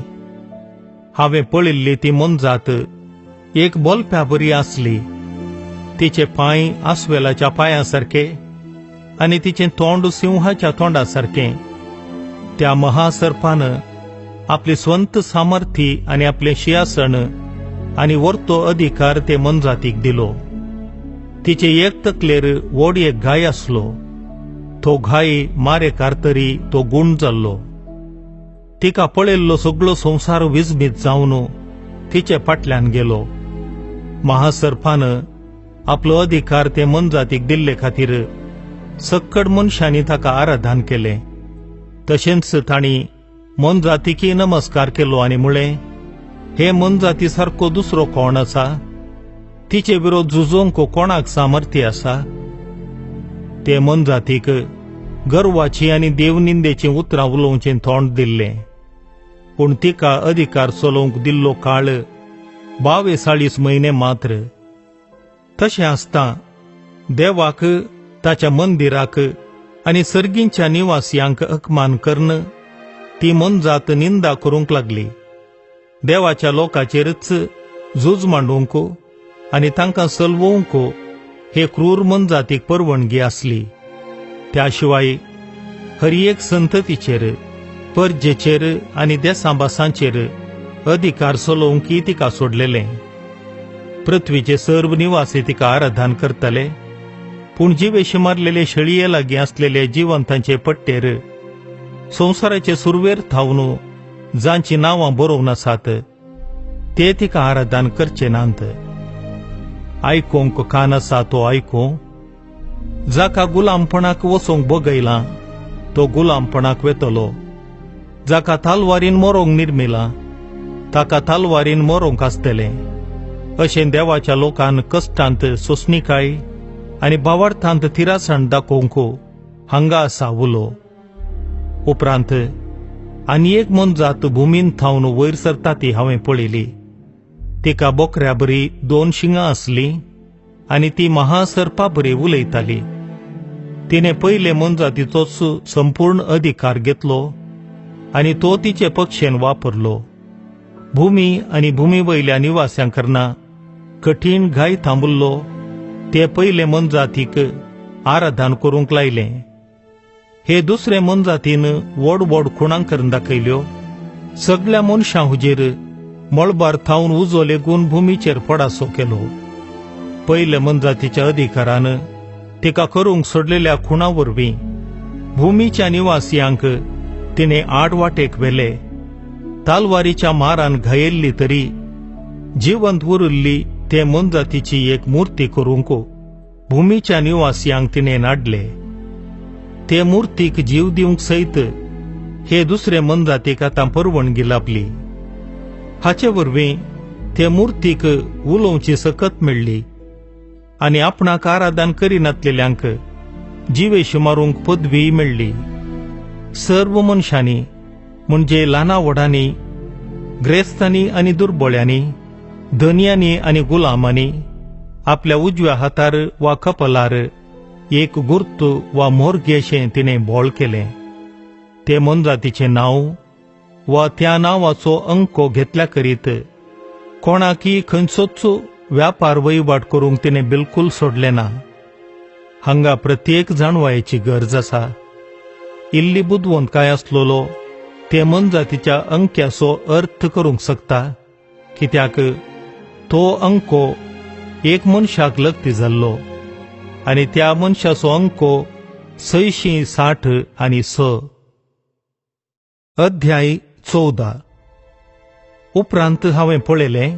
Speaker 1: हांवें पळयल्ली ती मनजात एक बोलप्या बरी आसली. तिचे पांय आस्वेलाच्या पांयां सारके आनी तिचें तोंड सिंहाच्या तोंडा सारकें. त्या महासर्पान आपली स्वंत सामर्थी आनी आपले सिंहासन आनी वर्तो अधिकार ते मनजातीक दिलो. तिचे एक तकलेर व्हड एक घाय आसलो. तो घाय मारे कारतरी तो गुण जाल्लो. तिका पळयल्लो सगळो संवसार विजमीत जावन तिचे फाटल्यान गेलो. महासर्पान आपलो अधिकार ते मनजातीक दिल्ले खातीर सक्कड मनशांनी ताका आराधन केलें. तशेंच तांणी मनजातीकी नमस्कार केलो आनी म्हळें, हे मनजाती सारको दुसरो कोण आसा? तिचे विरोध झुजोवंक कोणाक सामर्थ्य आसा? ते मनजातीक गर्वाची आनी देवनिंदेची उतरां उलोवचें तोंड दिल्लें. पूण तिका अधिकार चलोवंक दिल्लो काळ 42 म्हयने मात्र. तशें आसता देवाक ताच्या मंदिराक आनी सर्गींच्या निवासियांक अपमान करन ती मनजात निंदा करूंक लागली. देवाच्या लोकांचेरच झूज मांडूंक आनी तांकां सलवोवंक हे क्रूर मनजातीक परवणगी आसली. त्या शिवाय हर एक संततीचेर, परजेचेर आनी देसांबासांचेर अधिकार चलोवंकय तिका सोडलेलें. पृथ्वीचे सर्व निवासी तिका आराधन करतले. पूण जिवेशी मारलेले शेळये लागीं आसलेले जिवंतांचे पट्टेर संवसाराचे सुरवेर थावन जांची नांवां बरोवन आसात ते तिका आराधन करचे नांत. आयकोंक कान आसा तो आयको. जाका गुलामपणाक वचोंक बगयलां तो गुलामपणाक वेतलो. जाका तालवारीन मरोंक निर्मिलां ताका तालवारीन मरोंक आसतलें. अशें देवाच्या लोकान कश्टांत सोंसणीकाय आनी भावार्थांत तिरासण दाखोवंक हांगा आसा उलो. उपरांत आनी एक मनजात भुमीन थावन वयर सरता ती हांवें पळयली. तिका बोकऱ्या बरी 2 शिंगां आसलीं आनी ती महासर्पा बरी उलयताली. तिणें पयले मनजातीचोच संपूर्ण अधिकार घेतलो आनी तो तिचे पक्षेन वापरलो. भुमी आनी भुमी वयल्या निवास्यां करना कठीण घाय थांबुल्लो ते पयले मनजातीक आराधन करूंक लायलें. हे दुसरे मनजातीन व्हड व्हड खुणांकरण दाखयल्यो. सगळ्या मनशां हुजेर मळबार थावन उजो लेगून भुमीचेर पडासो केलो. पयले मनजातीच्या अधिकारान तिका करूंक सोडलेल्या खुणां वरवीं भुमीच्या निवासियांक तिणें आडवाटेक व्हेले. तालवारीच्या मारान घायल्ली तरी जिवंत उरिल्ली ते मनजातीची एक मुर्ती करूंक भुमीच्या निवासियांक तिणें नाडले. ते मुर्तीक जीव दिवंक सयत हे दुसरे मनजातीक आतां परवणगी लाभली. हाचे वरवीं ते मुर्तीक उलोवची सकत मेळ्ळी आनी आपणाक आराधन करिनासलेल्यांक जिवेशी मारूंक पदवी मेळ्ळी. सर्व मनशांनी म्हणजे ल्हाना व्हडांनी, ग्रेस्तांनी आनी दुर्बळ्यांनी, धन्यांनी आनी गुलामांनी आपल्या उजव्या हातार वा कपलार एक गुर्त वा मोरगेशें तिणें बोळ केलें. ते मनजातीचें नांव वा त्या नांवाचो अंको घेतल्या करीत कोणाकी खंयचोच व्यापार वहिवाट करूंक तिणें बिलकुल सोडलें ना. हांगा प्रत्येक जाणवायेची गरज आसा. इल्ली बुदवंतकाय आसलोलो ते मनजातीच्या अंक्याचो अर्थ करूंक शकता, कित्याक तो अंको एक मनशाक लग्ती जाल्लो आनी त्या मनशाचो अंको 666 अध्याय 14. उपरांत हांवें पळयलें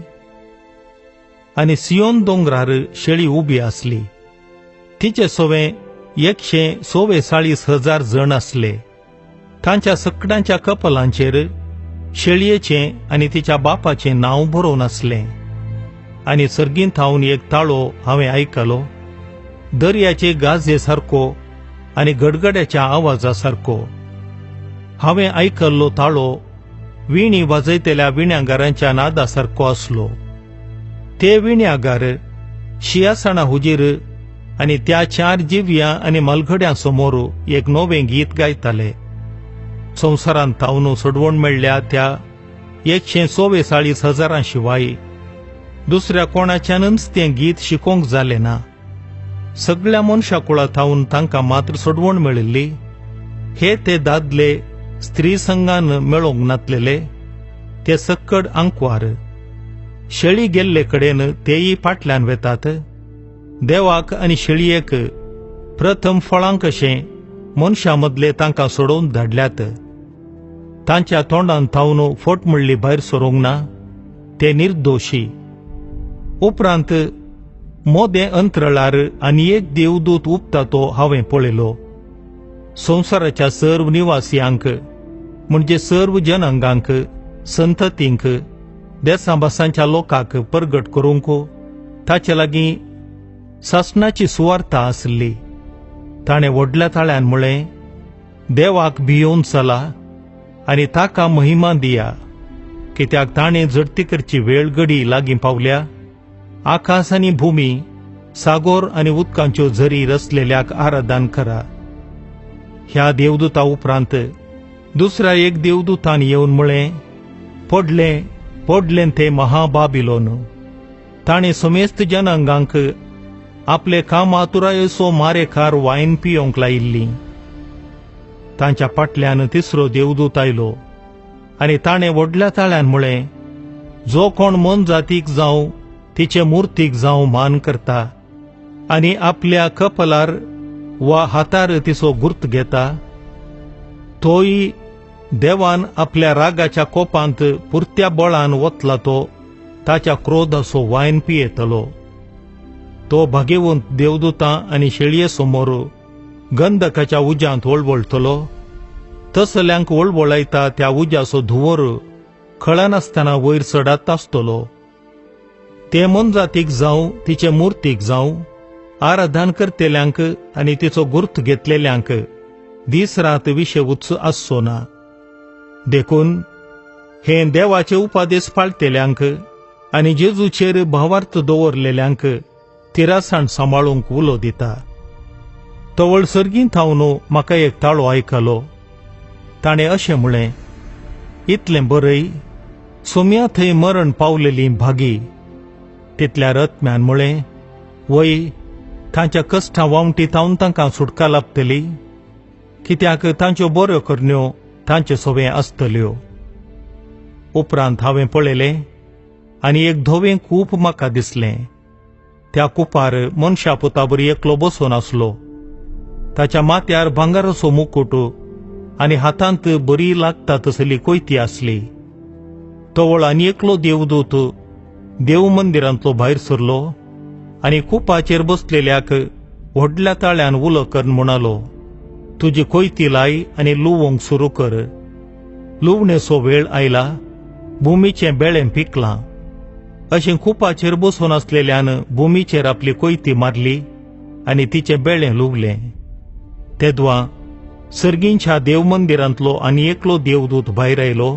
Speaker 1: आनी सियोन दोंगरार शेळी उबी आसली. तिचे सोवे 144,000 जण आसले. तांच्या सगळ्यांच्या कपलांचेर शेळयेचें आनी तिच्या बापाचें नांव बरोवन आसलें. आनी सर्गींतावन एक ताळो हांवें आयकलो, दर्याचे गाजे सारको आनी गडगड्याच्या आवाजा सारको. हांवें आयकल्लो ताळो विणी वाजयतल्या विण्यागारांच्या नादा सारको आसलो. ते विण्यागार शियासणा हुजीर आनी त्या 4 जिव्यां आनी मलघड्यां समोर एक नवें गीत गायताले. संवसारांत तावन सोडवण मेळ्ळ्या त्या 144,000 शिवाय दुसऱ्या कोणाच्यानच तें गीत शिकोवंक जालें ना. सगळ्या मनशा कुळांतावन तांकां मात्र सोडवण मेळिल्ली. हे ते दादले स्त्री संघान मेळोवंक नातलेले, ते सक्कड आंकवार. शेळी गेल्ले कडेन तेयी फाटल्यान वेतात. देवाक आनी शेळयेक प्रथम फळां कशें मनशा मदले तांकां सोडोवन धाडल्यात. तांच्या तोंडान तावन फट म्हणली भायर सरूंक ना, ते निर्दोशी. उपरांत मोदें अंतरळार आनी एक देवदूत उपता तो हांवें पळयलो. संवसाराच्या सर्व निवासियांक म्हणजे सर्व जनांगांक, संततींक, देसाभासांच्या लोकांक परगट करूंक ताचे लागीं सासणाची सुवार्ता आसली. ताणें व्हडल्या ताळ्यान म्हळें, देवाक भियोवन चला आनी ताका महिमा दिया, कित्याक ताणें झडती करची वेळ घडी लागीं पावल्या. आकाश आनी भुमी, सागोर आनी उदकांच्यो झरी रचलेल्याक आराधन करा. ह्या देवदूता उपरांत दुसऱ्या एक देवदूतान येवन म्हळें, पडलें ते महाबाबिलोन. ताणें समेस्त जनांगांक आपले कामातुरायेचो मारेकार वायन पियोंक लायिल्ली. तांच्या फाटल्यान तिसरो देवदूत आयलो आनी ताणें व्हडल्या ताळ्यान म्हळें, जो कोण मन जातीक जावं तिचे मुर्तीक जावं मान करता आनी आपल्या कपलार वा हातार तिचो गुर्त घेता, तोय देवान आपल्या रागाच्या कोपांत पुरत्या बळान वतला तो ताच्या क्रोधाचो वायन पियेतलो. तो भाग्यवंत देवदूतां आनी शेळये समोर गंधकाच्या उज्यांत वळवळतलो. तसल्यांक वळवळायता त्या उज्याचो धुंवर खळनासतना वयर चडत आसतलो. ते मनजातीक जावं तिचे मुर्तीक जावं आराधन करतेल्यांक आनी तिचो गुर्त घेतलेल्यांक दीस रात विशे उच्च आसचो ना. देखून हे देवाचे उपादेश पाळतेल्यांक आनी जेजूचेर भावार्थ दवरलेल्यांक तिरासाण सांबाळूंक उलो दिता. तवळ सर्गींत हांव म्हाका एक ताळो आयकलो. ताणें अशें म्हळें, इतलें बरय, सोम्या थंय मरण पावलेली भागी. तितल्या रत्म्यान म्हळें, वय, तांच्या कश्टां वावटी तावन तांकां सुटका लाभतली, कित्याक तांच्यो बऱ्यो करण्यो तांचे सोबे आसतल्यो. उपरांत हांवें पळयलें आनी एक धवें कूप म्हाका दिसलें. त्या कुपार मनशा पुताबरी एकलो बसून आसलो. ताच्या माथ्यार भांगाराचो मुकुट आनी हातांत बरी लागता तसली कोयती आसली. तवळ आनी एकलो देवदूत देव मंदिरांतलो भायर सरलो आनी कुपाचेर बसलेल्याक व्हडल्या ताळ्यान उलो करन म्हणालो, तुजी कोयती लाय आनी लुवोंक सुरू कर. लुवणेचो वेळ आयला, भुमीचें बेळें पिकलां. अशें कुपाचेर बसून आसलेल्यान भुमीचेर आपली कोयती मारली आनी तिचें बेळें लुवलें. तेदवा सर्गींच्या देव मंदिरांतलो आनी एकलो देवदूत भायर आयलो.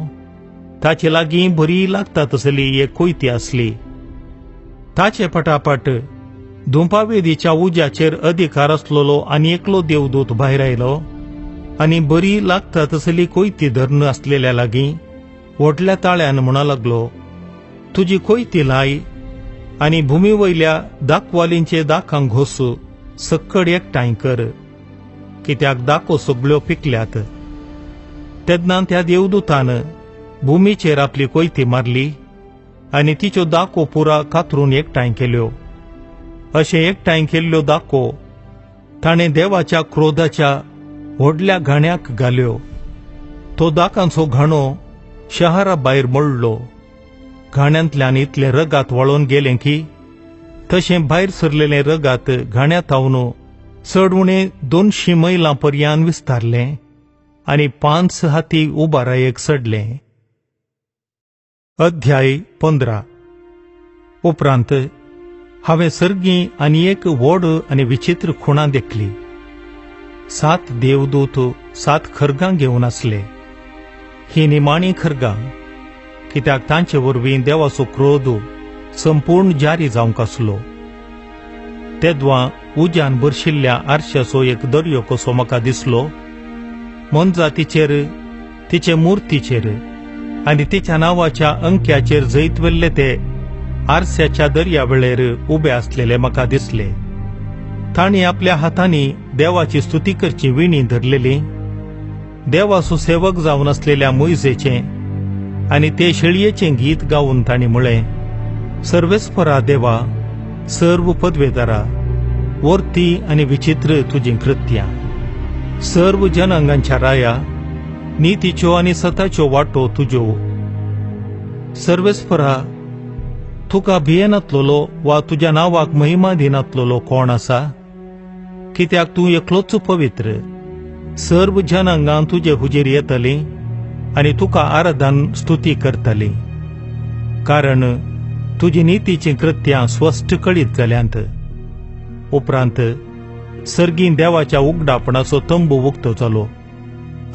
Speaker 1: ताचे लागीं बरी लागता तसली एक कोयती आसली. ताचे पटापट धुंपावेदीच्या उज्याचेर अधिकार आसलेलो आनी एकलो देवदूत भायर आयलो आनी बरी लागता तसली कोयती धरून आसलेल्या लागीं व्हडल्या ताळ्यान म्हणा लागलो, तुजी कोयती लाय आनी भुमी वयल्या दाखवालींचे दाखांक घोस सक्कड एकठांय कर, कित्याक दाखो सगळ्यो पिकल्यात. तेन्ना त्या देवदूतान भुमीचेर आपली कोयती मारली आनी तिच्यो दाको पुरा कातरून एकठांय केल्यो. अशे एकठांय केल्ल्यो दाको ताणें देवाच्या क्रोधाच्या व्हडल्या घाण्याक घाल्यो. तो दाकांचो घाणो शहरा भायर मोडलो. घाण्यांतल्यान इतले रगात वळोन गेले की तशें भायर सरलेले रगात घाण्यात तावन चड उणें 200 मैलां पर्यंत विस्तारले आनी 5 हाती उबारायेक सडले. अध्याय 15. उपरांत हांवें सर्गी आनी एक व्हड आनी विचित्र खुणां देखली. 7 देवदूत 7 खरगां घेवन आसले. ही निमाणी खरगां, कित्याक तांचे वरवीं देवाचो क्रोध संपूर्ण जारी जावंक आसलो. तेदवां उज्यान भरशिल्ल्या आरशाचो एक दर्यो कसो म्हाका दिसलो. मनजा तिचेर, तिचे मुर्तीचेर आनी तिच्या नांवाच्या अंक्याचेर जैत वेल्ले ते आरशाच्या दर्यावेळेर उबे आसलेले म्हाका दिसले. तांणी आपल्या हातांनी देवाची स्तुती करची विणी धरलेली. देवाचो सेवक जावन आसलेल्या मोइजेचें आनी ते शेळयेचें गीत गावन तांणी म्हळें, सर्वेस्परा देवा, सर्व पदवेदारा, वर्ती आनी विचित्र तुजीं कृत्यां. सर्व जनांगांच्या राया, नितीच्यो आनी सताच्यो वाटो तुज्यो. सर्वेस्परा, तुका भियेनातलोलो वा तुज्या नांवाक महिमा दिनातलोलो कोण आसा? कित्याक तूं एकलोच पवित्र. सर्व जनांगां तुजे हुजेर येतलीं आनी तुका आराधन स्तुती करतलीं, कारण तुजी नितीचीं कृत्यां स्पश्ट कळीत जाल्यांत. उपरांत सर्गीं देवाच्या उगडापणाचो तंबू उक्तो जालो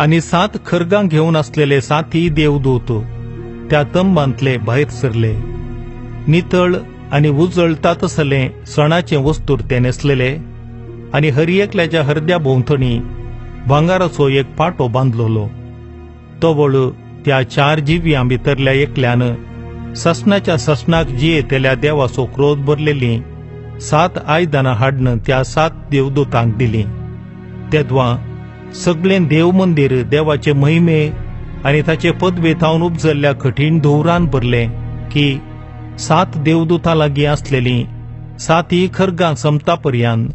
Speaker 1: आनी 7 खरगां घेवन आसलेले 7 देवदूत त्या तंबांतले भायर सरले. नितळ आनी उजळटा तसलें सणाचें वस्तूर ते न्हेसलेले आनी हरियेकल्याच्या हरद्या भोंवतणी भांगाराचो एक पाटो बांदलोलो. तवळ त्या 4 जिव्यां भितरल्या एकल्यान ससनाच्या ससनाक जियेतेल्या देवाचो क्रोध भरलेली 7 आयदनां हाडून त्या 7 देवदूतांक दिलीं. तेदवां सगळें देव मंदीर देवाचे महिमे आनी ताचे पदवेतावन उपजल्ल्या कठीण धुवरान भरलें की 7 देवदूतां लागीं आसलेलीं 7 खरगां संपता पर्यंत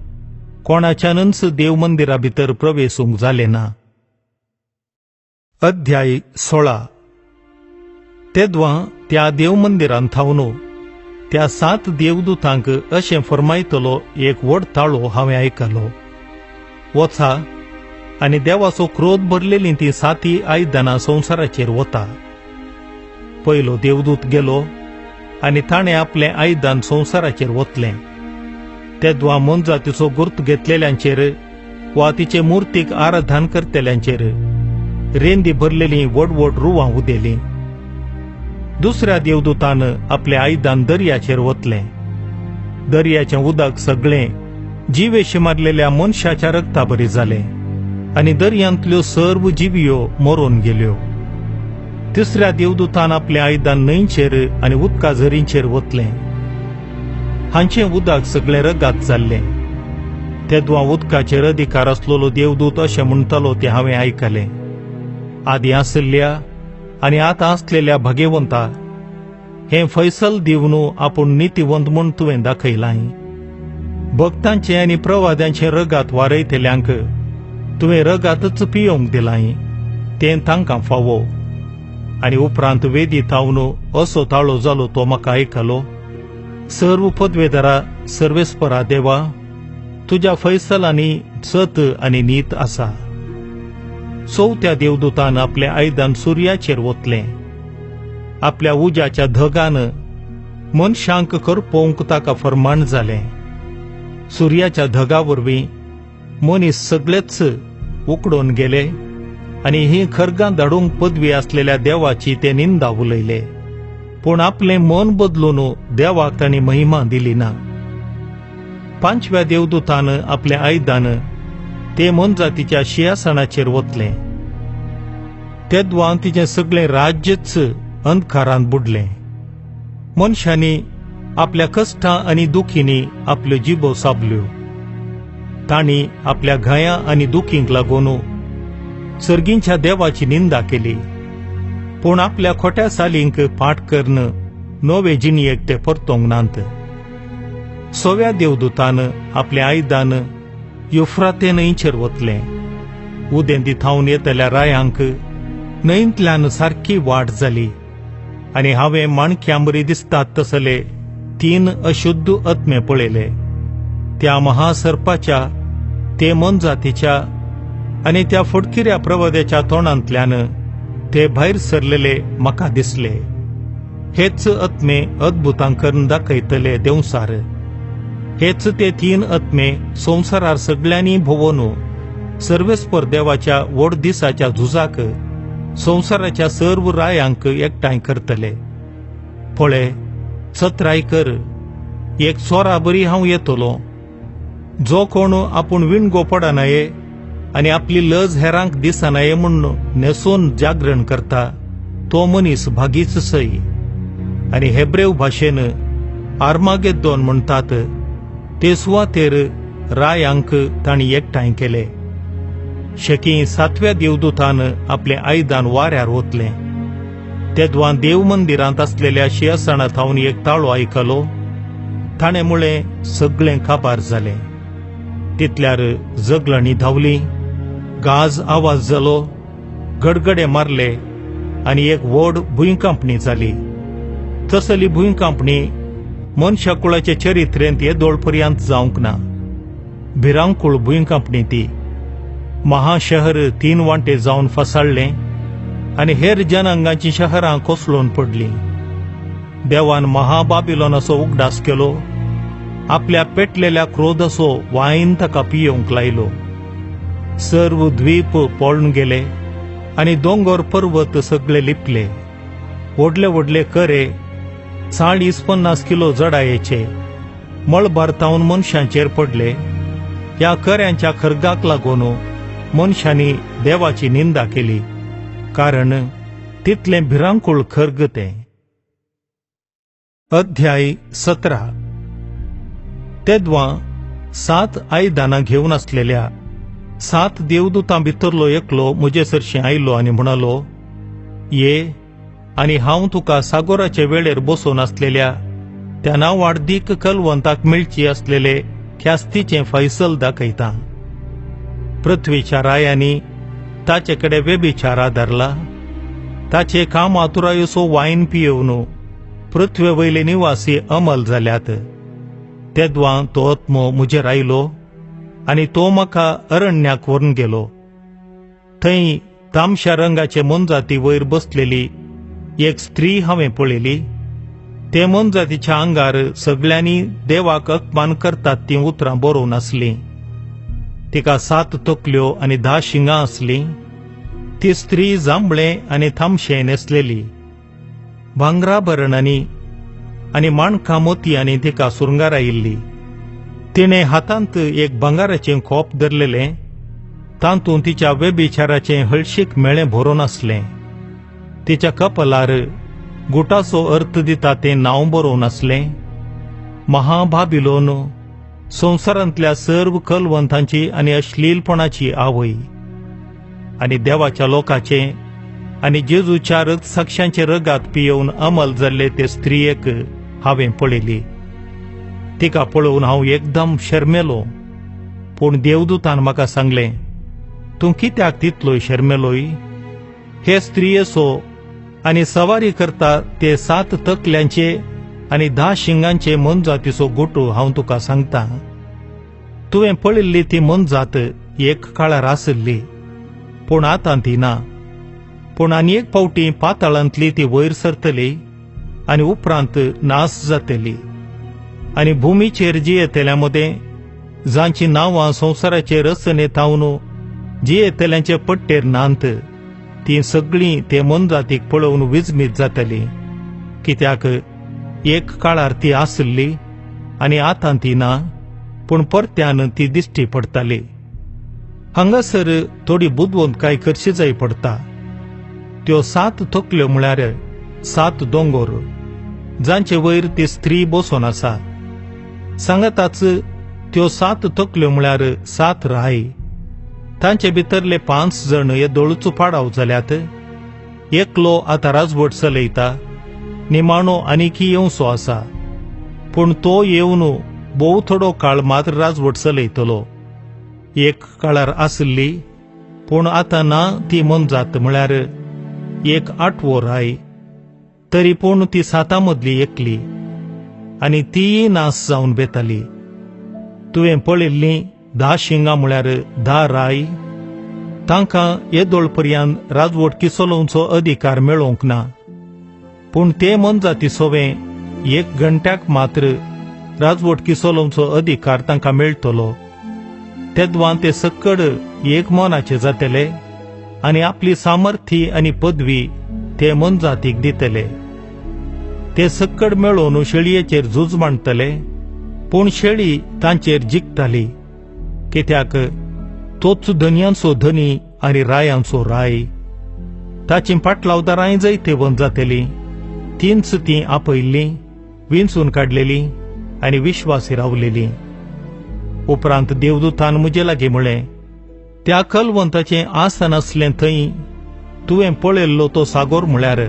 Speaker 1: कोणाच्यानच देव मंदिरा भितर प्रवेशूंक जालें ना. अध्याय 16. तेदवां त्या देव मंदिरांत थावन त्या 7 देवदूतांक अशें फरमायतलो एक व्हड ताळो हांवें आयकलो. वचा आनी देवाचो क्रोध भरलेलीं ती 7 आयदनां संवसाराचेर वता. पयलो देवदूत गेलो आनी ताणें आपलें आयदन संवसाराचेर वतलें. तेदवां मनजातीचो गुर्त घेतलेल्यांचेर वा तिचे मुर्तीक आराधन करतेल्यांचेर रेंदी भरलेलीं व्हड व्हड रुवां उदेलीं. दुसऱ्या देवदूतान आपलें आयदन दर्याचेर वतलें. दर्याचें उदक सगळें जिवेशी मारलेल्या मनशाच्या रक्ता बरी जालें आनी दर्यांतल्यो सर्व जिवियो मरून गेल्यो. तिसऱ्या देवदूतान आपलें आयदन न्हंयचेर आनी उदका झरींचेर वतलें. हांचें उदक सगळें रगात जाल्लें. तेदवां उदकाचेर अधिकार आसलेलो देवदूत अशें म्हणटालो तें हांवें आयकलें, आदी आसल्या आनी आतां आसलेल्या भाग्यवंता, हें फैसल दिवन आपूण नितीवंत म्हूण तुवें दाखयलां. भक्तांचे आनी प्रवाद्यांचे रगात वारयतल्यांक तुवें रगातच पियोवंक दिलां, तें तांकां फावो. आनी उपरांत वेदी थावन असो ताळो जालो तो म्हाका आयकलो. सर्व पदवेदारा, सर्वेस्परा देवा, तुज्या फैसलांनी सत आनी नीत आसा. चवथ्या देवदूतान आपलें आयदन सुर्याचेर वतलें. आपल्या उज्याच्या धगान मनशांक करपोवंक ताका फर्माण जालें. सुर्याच्या धगा वरवीं मनीस सगळेच उकडून गेले आनी ही खरगां धाडूंक पदवी आसलेल्या देवाची ते निंदा उलयले. पूण आपलें मन बदलून देवाक तांणी महिमा दिली ना. 5व्या देवदूतान आपलें आयदन ते मनजातीच्या सिंहासनाचेर वतलें. तेदवां तिचें सगळें राज्यच अंधकारांत बुडलें. मनशांनी आपल्या कश्टां आनी दुखींनी आपल्यो जिबो साबल्यो. तांणी आपल्या घायां आनी दुखींक लागून सर्गींच्या देवाची निंदा केली. पूण आपल्या खोट्या सालींक फाट करण नवे जिणयेक ते परतोंक नांत. सोव्या देवदूतान आपले आयदान युफ्राते न्हंयचेर वतले. उदेंती थावन येतल्या रायांक न्हंयतल्यान सारकी वाट जाली. आनी हांवें माणक्यां बरी दिसतात तसले 3 अशुद्ध आत्मे पळयले. त्या महासर्पाच्या, ते मनजातीच्या आनी त्या फटकिऱ्या प्रवद्याच्या तोंडांतल्यान ते भायर सरलेले म्हाका दिसले. हेच आत्मे अद्भुतां करून दाखयतले देवसार. हेच ते 3 आत्मे संवसारार सगळ्यांनी भोवून सर्वेस्पर देवाच्या व्हड दिसाच्या झुजाक संवसाराच्या सर्व रायांक एकठांय करतले. पळय, सत्राय कर, एक सोरा बरी हांव येतलो. जो कोण आपूण विणगो पडनाये आनी आपली लज हेरांक दिसनाये म्हूण नेसून जागरण करता, तो मनीस भागीच सई. आनी हेब्रेव भाशेन आर्मागेद्दोन म्हणटात, ते सुवातेर रायांक तांणी एकठांय केले. शेकी 7व्या देवदूतान आपले आयदान वाऱ्यार ओतले. तेदवां देव मंदिरांत आसलेल्या शिंयासणा थावन एक ताळो आयकलो. ताणे मुळे सगळें काबार जालें. तितल्यार जगलणी धांवली, गाज आवाज जालो, गडगडे मारले आनी एक व्हड भुंयकांपणी जाली. तसली भुंयकांपणी मनशा कुळाचे चरित्रेंत येदोळ पर्यंत जावंक ना. भिरांकूळ भुंयकांपणी ती. महाशहर 3 वांटे जावन फसाळ्ळें आनी हेर जनांगांची शहरां कोसळून पडलीं. देवान महाबाबिलोनाचो उगडास केलो. आपल्या पेटलेल्या क्रोधाचो वायन ताका पियोवंक लायलो. सर्व द्वीप पळून गेले आनी दोंगर पर्वत सगळे लिपले. व्हडले व्हडले करे 40-50 किलो जडायेचे मळबार तावन मनशांचेर पडले. ह्या कर्यांच्या खर्गाक लागून मनशांनी देवाची निंदा केली, कारण तितले भिरांकूळ खर्ग ते. अध्याय 17. तेदवां 7 आयदानां घेवन आसलेल्या 7 देवदूतां भितरलो एकलो म्हजे सरशी आयलो आनी म्हणालो, ये आनी हांव तुका सागोराचे वेळेर बसून आसलेल्या त्या नांवाडदीक कलवंताक मेळची आसलेले ख्यास्तीचें फैसल दाखयता. पृथ्वीच्या रायांनी ताचे कडेन व्यभिचार आदारला. ताचे काम आतुरायेचो वायन पियेवन पृथ्वे वयले निवासी अमल जाल्यात. तेदवां तो आत्मो म्हजेर आयलो आनी तो म्हाका अरण्याक व्हरून गेलो. थंय तामश्या रंगाचे मनजाती वयर बसलेली एक स्त्री हांवें पळयली. ते मनजातीच्या आंगार सगळ्यांनी देवाक अपमान करतात ती उतरां बरोवन आसलीं. तिका 7 तकल्यो आनी 10 शिंगां आसलीं. ती स्त्री जांबळें आनी थामशें न्हेसलेली. भांगराभरणांनी आनी माणकां मोतयांनी तिका सुरंगार आयिल्ली. तिणें हातांत एक भांगाराचें खोप धरलेलें. तातूंत तिच्या व्यभिचाराचें हळशीक मेळें भरून आसलें. तिच्या कपलार गुटाचो अर्थ दिता तें नांव बरोवन आसलें, महाबाबिलोन, संवसारांतल्या सर्व कलवंतांची आनी अश्लीलपणाची आवय. आनी देवाच्या लोकांचे आनी जेजूच्या रथ साक्षांचे रगात पियेवन अमल जाल्ले ते स्त्रियेक हांवें पळयली. तिका पळोवन हांव एकदम शर्मेलो. पूण देवदूतान म्हाका सांगलें, तूं कित्याक तितलोय शर्मेलोय? हे स्त्रियेचो आनी सवारी करता ते 7 तकल्यांचे आनी 10 शिंगांचे मनजातीचो गोटू हांव तुका सांगता. तुवें पळयल्ली ती मनजात एक काळार आसली, पूण आतां ती ना. पूण आनी एक फावटी पाताळांतली ती वयर सरतली आनी उपरांत नास जातली. आनी भुमीचेर जियेतल्या मदें जांची नांवां संवसाराचे रचनेत हांवन जियेतल्यांचे पट्टेर नांत, ती सगळीं ते मनजातीक पळोवन विजमीत जातली. कित्याक एक काळार ती आसली आनी आतां ती ना, पूण परत्यान ती दिश्टी पडटली. हांगासर थोडी बुदवंतकाय करची जाय पडटा. त्यो 7 तकल्यो म्हळ्यार 7 दोंगर, जांचे वयर ती स्त्री बसून आसा. सांगाताच त्यो 7 तकल्यो म्हळ्यार 7 राय. तांचे भितरले 5 जण येदोळूच पाडाव जाल्यात. एकलो आतां राजवट चलयता, निमाणो आनीकी येवचो आसा, पूण तो येवन भोव थोडो काळ मात्र राजवट चलयतलो. एक काळार आसली, पूण आतां ना ती मनजात, म्हळ्यार एक 8वो राय. तरी पूण ती 7 मदली एकली, आनी तीय नास जावन बेताली. तुवें पळयल्लीं 10 शिंगां म्हळ्यार 10 राय. तांकां येदोळपर्यंत राजवट चलोवचो अधिकार मेळोवंक ना, पूण ते मनजाती सोवें 1 घंट्याक मात्र राजवट चलोवचो अधिकार तांकां मेळटलो. तेदवां ते सक्कड एक मनाचे जातले आनी आपली सामर्थी आनी पदवी ते मनजातीक दितले. ते सक्कड मेळोवन शेळयेचेर झूज मांडटले, पूण शेळी तांचेर जिखताली, कित्याक तोच धनयांचो धनी आनी रायांचो राय. ताची पाटलावदारांय जायते बंद जातली. तींच ती आपयल्लीं, विंचून काडलेली आनी विश्वासी रावलेली. उपरांत देवदूतान म्हजे लागीं म्हळें, त्या कलवंताचें आसन आसलें थंय तुवें पळयल्लो तो सागोर म्हळ्यार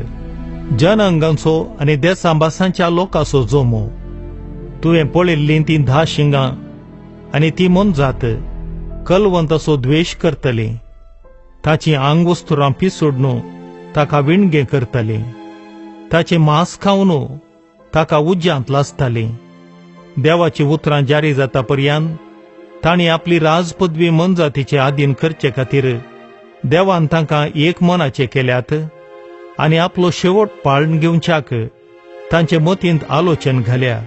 Speaker 1: जनांगांचो आनी देसाभासांच्या लोकांचो जोमो. तुवें पळयल्लीं ती 10 शिंगां आनी ती मनजात कलवंताचो द्वेश करतली. ताची आंगवस्तुरां पिसोडून ताका विणगे करतली. ताचें मांस खावन ताका उज्यांत लासताली. देवाची उतरां जारी जाता पर्यंत तांणी आपली राजपदवी मनजातीचे आधीन करचे खातीर देवान तांकां एक मनाचे केल्यात आनी आपलो शेवट पाळण घेवच्याक तांचे मतींत आलोचन घाल्या.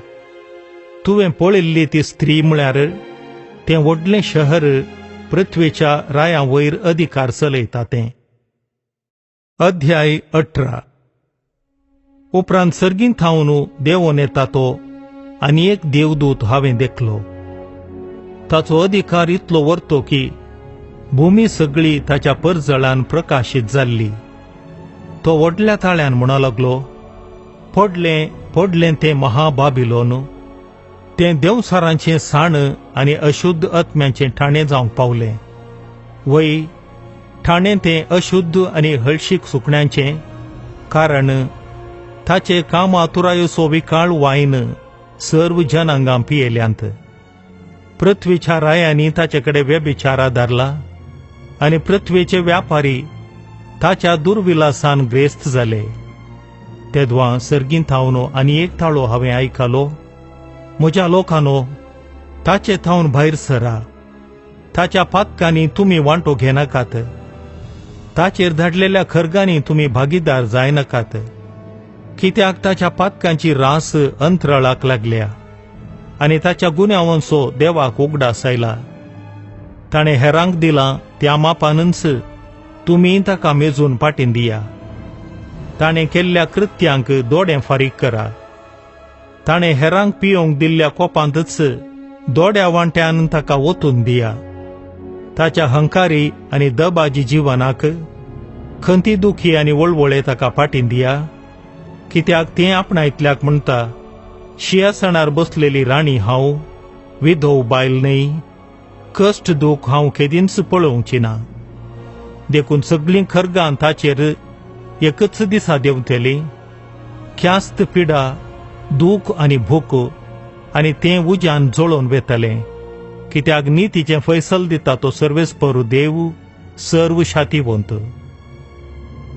Speaker 1: तुवें पळयल्ली ती स्त्री म्हळ्यार तें व्हडलें शहर पृथ्वेच्या रायां वयर अधिकार चलयता तें. अध्याय 18. उपरांत सर्गींत थावन देंवोन येता तो आनी एक देवदूत हांवें देखलो. ताचो अधिकार इतलो व्हरतो की भुमी सगळी ताच्या परजळान प्रकाशीत जाल्ली. तो व्हडल्या ताळ्यान म्हणू लागलो, पडलें पडलें तें महाबाबिलोन, तें देवसारांचें साण आनी अशुद्ध आत्म्यांचें ठाणें जावंक पावलें. वय, ठाणें तें अशुद्ध आनी हळशीक सुकण्यांचें, कारण ताचे कामातुरायेचो विकाळ वायन सर्व जनांगां पियेल्यांत. पृथ्वीच्या रायांनी ताचे कडेन व्यभिचारा धरला आनी पृथ्वीचे व्यापारी ताच्या दुर्विलासान ग्रेस्त जाले. तेदवां सर्गींत थावन आनी एक ताळो हांवें आयकलो. म्हज्या लोकांनो, ताचे थावन भायर सरा. ताच्या पातकांनी तुमी वांटो घेनाकात. ताचेर धाडलेल्या खर्गांनी तुमी भागीदार जायनाकात, कित्याक ताच्या पातकांची रास अंतराळाक लागल्या आनी ताच्या गुन्यांवांचो देवाक उगडास आयला. ताणें हेरांक दिलां त्या मापानच तुमी ताका मेजून पाटीन दिया. ताणें केल्ल्या कृत्यांक दोडें फारीक करा. ताणें हेरांक पियोंक दिल्ल्या कोपांतच दोड्या वांट्यान ताका ओतून दिया. ताच्या हंकारी आनी दबाजी जिवनाक खंती दुखी आनी वळवळे ताका पाटीन दिया, कित्याक तें आपणायतल्याक म्हणटा, शिंयासणार बसलेली राणी हांव, विधव बायल न्हय, कश्ट दूख हांव केदींच पळोवची ना. देखून सगळीं खर्गां ताचेर एकच दिसा देंवतली. ख्यास्त पिडा, दूख आनी भूक, आनी तें उज्यान जळोवन वेतलें, कित्याक नितीचें फैसल दिता तो सर्वेस्परू देव, सर्व शातिवंत.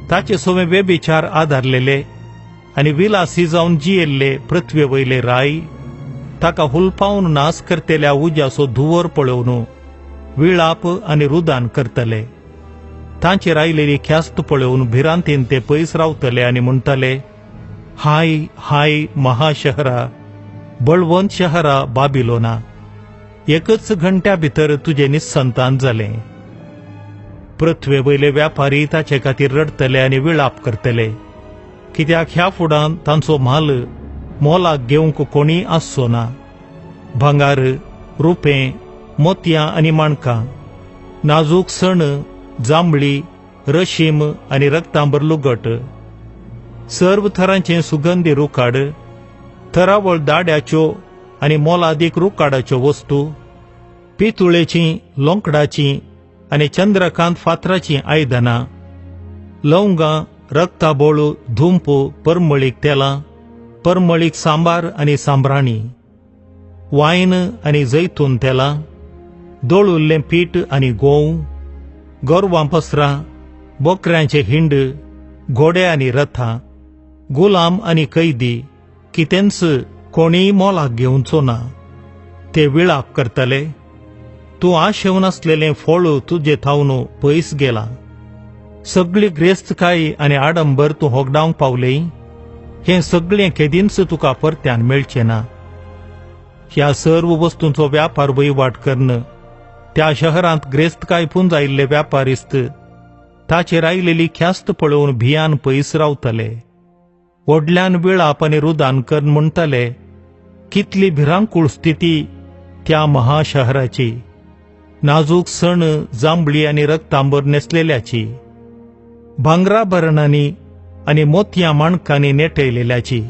Speaker 1: ताचे सोवे व्यभिचार आदारलेले आनी विलासी जावन जियेल्ले पृथ्वे वयले राय ताका हुलपावन नास करतेल्या उज्याचो धुंवर पळोवन विळाप आनी रुदान करतले. तांचेर आयलेली ख्यास्त पळोवन भिरांतीन ते पयस रावतले आनी म्हणटले, हाय हाय महाशहरा, बळवंत शहरा बाबिलोना, एकच घंट्या भितर तुजें निस्संतान जालें. पृथ्वे वयले व्यापारी ताचे खातीर रडतले आनी विळाप करतले, कित्याक ह्या फुडां तांचो म्हाल मोलाक घेवंक कोणी आसचो ना. भांगार, रुपें, मोतयां आनी माणकां, नाजूक सण, जांबळी, रशीम आनी रक्तांबर लुगट, सर्व थरांचे सुगंधी रुखाड, थरावळ दाड्याच्यो आनी मोलादीक रुखाडाच्यो वस्तू, पितुळेचीं, लोंकडाचीं, आनी चंद्रकांत फातराची आयदनां, लवंगां, रक्ताबोळू, धूंप, परमळीक तेलां, परमळीक सांबार आनी सांबराणी, वायन आनी जैतून तेलां, दळुल्लें पीठ आनी गोंव, गोरवां पसरां, बोकऱ्यांचे हिंड, घोडे आनी रथां, गुलाम आनी कैदी, कितेंच कोणीय मोलाक घेवचो ना. ते विळाप करतले, तूं आशेवन आसलेलें फळ तुजे थावन पयस गेलां. सगळी ग्रेस्तकाय आनी आडंबर तूं होगडावंक पावलें, हें सगळें केदींच तुका परत्यान मेळचें ना. ह्या सर्व वस्तूंचो व्यापार वहिवाट करन त्या शहरांत ग्रेस्तकाय पुंज आयिल्ले व्यापारिस्त ताचेर आयिल्ली ख्यास्त पळोवन भियान पयस रावतले. व्हडल्यान विळाप आनी रुदान करन म्हणटले, कितली भिरांकूळ स्थिती त्या महाशहराची, नाजूक सण, जांबळी आनी रक्तांबर नेसलेल्याची, भांगराभरणांनी आनी मोतयां माणकांनी नेटयलेल्याची.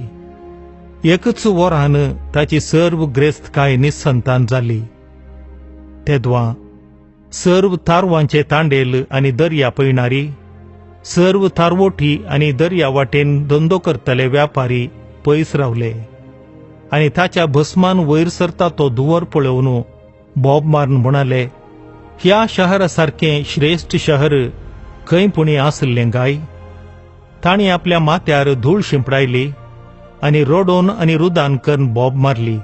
Speaker 1: एकच वरान ताची सर्व ग्रेस्तकाय निसंतान जाली. तेदवां सर्व तारवांचे तांडेल आनी दर्या पळयणारी, सर्व तारवोटी आनी दर्या वाटेन धंदो करतले व्यापारी पयस रावले. आनी ताच्या भस्मान वयर सरता तो धुंवर पळोवन बोब मारून म्हणाले, ह्या शहरासारखें श्रेश्ठ शहर खंय पुणी आसलें गाय. तांणी आपल्या माथ्यार धूळ शिंपडायली आनी रोडोन आनी रुदान करून बोब मारली.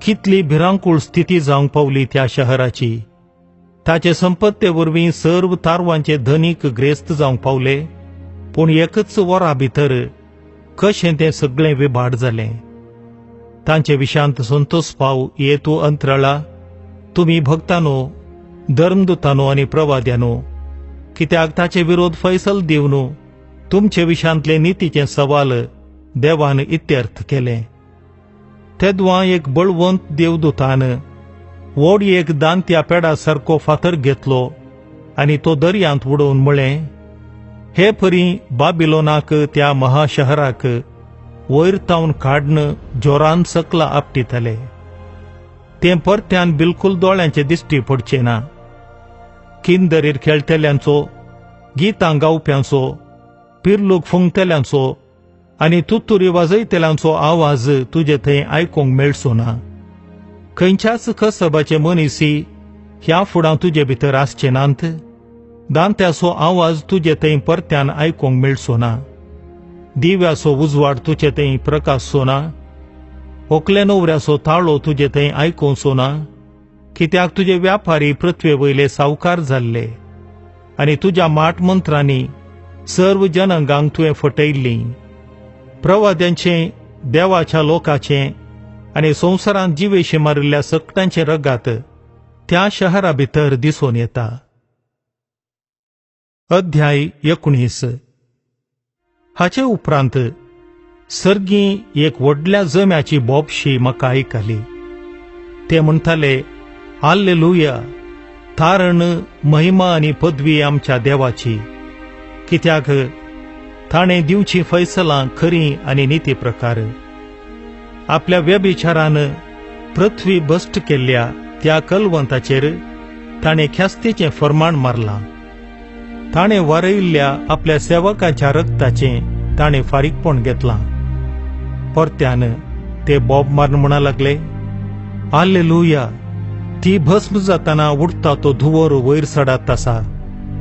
Speaker 1: कितली भिरांकूळ स्थिती जावंक पावली त्या शहराची. ताचे संपत्ते वरवीं सर्व तारवांचे धनीक ग्रेस्त जावंक पावले, पूण एकच वरा भितर कशें तें सगळें विभाड जालें. तांचे विशांत संतोष पाव येतू अंतराळा, तुमी भक्तांनो, धर्मदुतांनो आनी प्रवाद्यांनो, कित्याक ताचे विरोध फैसल दिवन तुमचे विशांतले नितीचे सवाल देवान इत्यर्थ केले. तेदवां एक बळवंत देवदूतान व्हड एक दांत्या पेडा सारको फातर घेतलो आनी तो दर्यांत उडोवन म्हळें, हे परी बाबिलोनाक, त्या महाशहराक वयर तावन काडन जोरान सकला आपटितले. तें परत्यान बिलकुल दोळ्यांचे दिश्टी पडचें ना. किंदरीर खेळटल्यांचो, गितां गावप्यांचो, पिरलूक फुंकतल्यांचो आनी तुतुरी वाजयतल्यांचो आवाज तुजे थंय आयकूंक मेळचो ना. खंयच्याच कसबाचे मनीसी ह्या फुडां तुजे भितर आसचे नांत. दांत्याचो आवाज तुजे थंय परत्यान आयकूंक मेळचो ना. दिव्याचो उजवाड तुजे थंय प्रकाशचो ना. व्हंकले न्हवऱ्याचो ताळो तुजे थंय आयकूंचो ना. कित्याक तुजे व्यापारी पृथ्वे वयले सावकार जाल्ले आनी तुज्या माट मंत्रांनी सर्व जनांगांक तुवें फटयल्लीं. प्रवाद्यांचें, देवाच्या लोकांचें आनी संवसारांत जिवेशी मारिल्ल्या सकटांचे रगात त्या शहरा भितर दिसून येता. अध्याय 19. हाचे उपरांत सर्गी एक व्हडल्या जम्याची बोबशी म्हाका आयकली. ते म्हणटाले, हाल्लेलुया, तारण, महिमा आनी पदवी आमच्या देवाची, कित्याक ताणें दिवची फैसलां खरीं आनी निती प्रकार. आपल्या व्यभिचारान पृथ्वी भश्ट केल्ल्या त्या कलवंताचेर ताणें ख्यास्तेचें फर्माण मारलां. ताणें वारयल्ल्या आपल्या सेवकाच्या रक्ताचें ताणें फारीकपण घेतलां. परत्यान ते बोब मारून म्हणा लागले, हाल्लेलुया, ती भस्म जाताना उडता तो धुंवर वयर चडात आसा,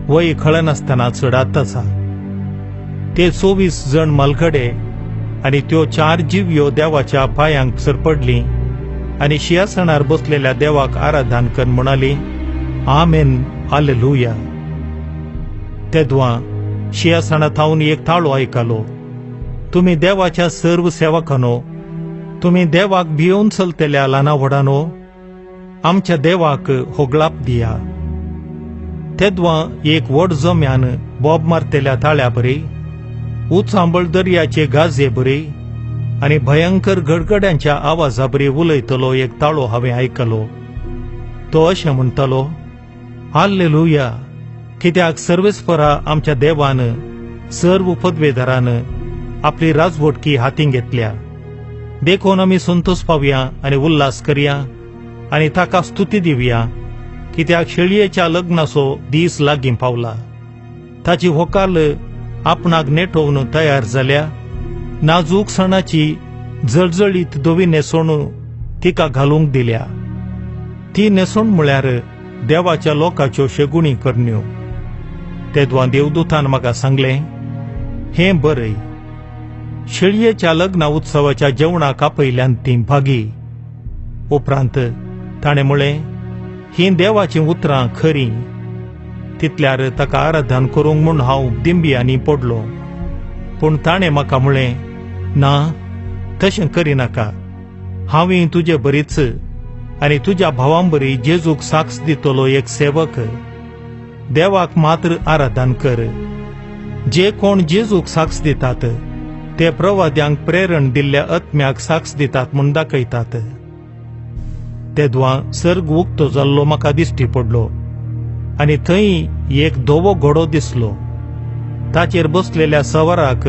Speaker 1: वय खळनासतना चडात आसा. ते 24 जण मलगडे आनी त्यो 4 जिव्यो देवाच्या पांयांक सरपडलीं आनी शिंयासणार बसलेल्या देवाक आराधन करून म्हणाली, आमेन, हाल्लेलुया. तेदवां शिंयासणा थावन एक ताळो आयकलो. तुमी देवाच्या सर्व सेवकांनो, तुमी देवाक भियोवन चलतल्या ल्हाना व्हडांनो, आमच्या देवाक होगळाप दिया. तेदवां एक व्हड जम्यान बोब मारतेल्या ताळ्या बरी, उचांबळ दर्याचे गाजे बरी आनी भयंकर गडगड्यांच्या आवाजा बरी उलयतलो एक ताळो हांवें आयकलो. तो अशें म्हणटलो, हाल्लेलुया, कित्याक सर्वेस्परा आमच्या देवान सर्व पदवेदारान आपली राजवटकी हातीन घेतल्या. देखून आमी संतोष पावया आनी उल्हास करया आनी ताका स्तुती दिवया, कित्याक शेळयेच्या लग्नाचो दीस लागीं पावला. ताची व्हंकाल आपणाक नेटोवन तयार जाल्या. नाजूक सणाची जळजळीत धवी न्हेसोण तिका घालूंक दिल्या. ती न्हेसोण म्हळ्यार देवाच्या लोकाच्यो शेगुणी करण्यो. तेदवा देवदूतान म्हाका सांगलें, हें बरय. शेळयेच्या लग्न उत्सवाच्या जेवणाक आपयल्यान ती भागी. उपरांत ताणें म्हळें, हीं देवाचीं उतरां खरीं. तितल्यार ताका आराधन करूंक म्हूण हांव दिंबियांनी पडलो. पूण ताणें म्हाका म्हळें, ना, तशें करिनाका. हांवें तुजे बरीच आनी तुज्या भावांबरी जेजूक साक्ष दितलो एक सेवक. देवाक मात्र आराधन कर. जे कोण जेजूक साक्ष दितात ते प्रवाद्यांक प्रेरण दिल्ल्या आत्म्याक साक्ष दितात म्हूण दाखयतात. तेदवा सर्ग उक्तो जाल्लो म्हाका दिश्टी पडलो आनी थंय एक धवो घोडो दिसलो. ताचेर बसलेल्या सवाराक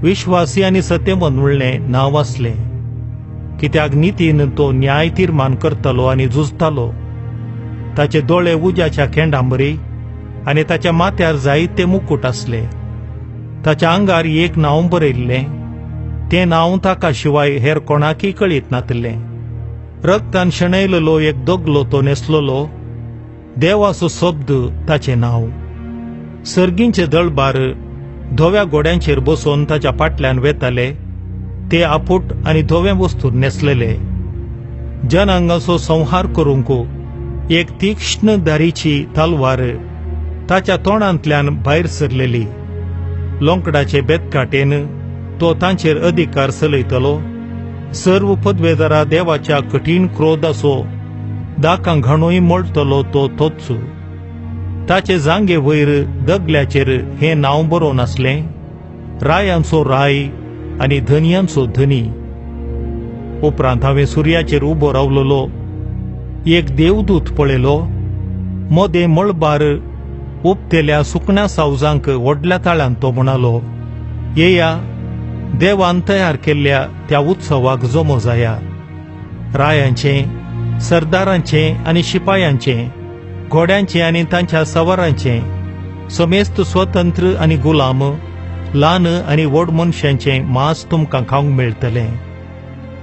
Speaker 1: विश्वासी आनी सत्यमन म्हणलें नांव आसलें. कित्याक नितीन तो न्याय तीर्मान करतालो आनी झुजतालो. ताचे दोळे उज्याच्या खेंडांबरी आनी ताच्या माथ्यार जायते मुकुट आसले. ताच्या आंगार एक नांव बरयल्लें. तें नांव ताका शिवाय हेर कोणाकय कळीत नातलें. रक्तान शेणयलेलो एक दोगलो तो न्हेसलोलो. देवाचो शब्द ताचें नांव. सर्गींचे दळबार धव्या घोड्यांचेर बसून ताच्या फाटल्यान वेताले. ते आपूट आनी धवे वस्तूर न्हेसलेले. जनांगाचो संहार करूंक एक तीक्ष्ण धारीची तलवार ताच्या तोंडांतल्यान भायर सरलेली. लोंकडाचे बेतकाटेन तो तांचेर अधिकार चलयतलो. सर्व पदवेदारा देवाच्या कठीण क्रोधाचो दाकां घाणूय मोडटलो तो तोच. ताचे जांगे वयर दगल्याचेर हें नांव बरोवन आसलें, रायांचो राय आनी धनयांचो धनी. उपरांत हांवें सुर्याचेर उबो रावलोलो एक देवदूत पळयलो. मोदें मळबार उबतेल्या सुकण्या सावजांक व्हडल्या ताळ्यान तो म्हणालो, येया, देवान तयार केल्ल्या त्या उत्सवाक जमो जाया. रायांचे, सरदारांचे आनी शिपायांचे, घोड्यांचे आनी तांच्या सवारांचे, समेस्त स्वतंत्र आनी गुलाम, ल्हान आनी व्हड मनशांचे मांस तुमकां खावंक मेळटलें.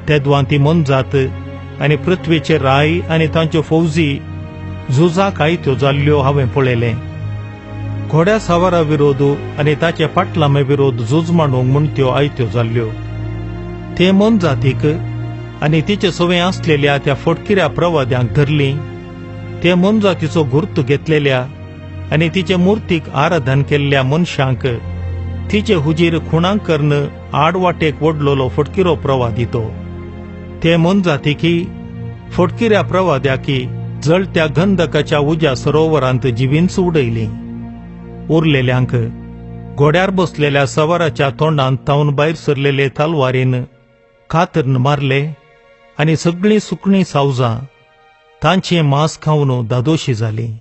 Speaker 1: तेदवा ती मनजात आनी पृथ्वीचे राय आनी तांच्यो फौजी झुजाक आयत्यो जाल्ल्यो हांवें पळयलें. घोड्या सावारा विरोध आनी ताचे पाटलामे विरोध झूज मांडूंक म्हूण त्यो आयत्यो जाल्ल्यो. ते मनजातीक आनी तिचे सवय आसलेल्या त्या फटकिऱ्या प्रवाद्यांक धरली. ते मनजातीचो गुर्त घेतलेल्या आनी तिचे मुर्तीक आराधन केल्ल्या मनशांक तिचे हुजीर खुणांकर्न आडवाटेक वडलोलो फटकिरो प्रवादी तो. ते मनजातीकी फटकिऱ्या प्रवाद्याकी जळत्या गंधकाच्या उज्या सरोवरांत जिवींच उडयली. उरलेल्यांक घोड्यार बसलेल्या सवाराच्या तोंडांत तावन भायर सरलेले तलवारीन कातरन मारले आनी सगळीं सुकणीं सावजां तांचें मांस खावन दादोशी जालीं.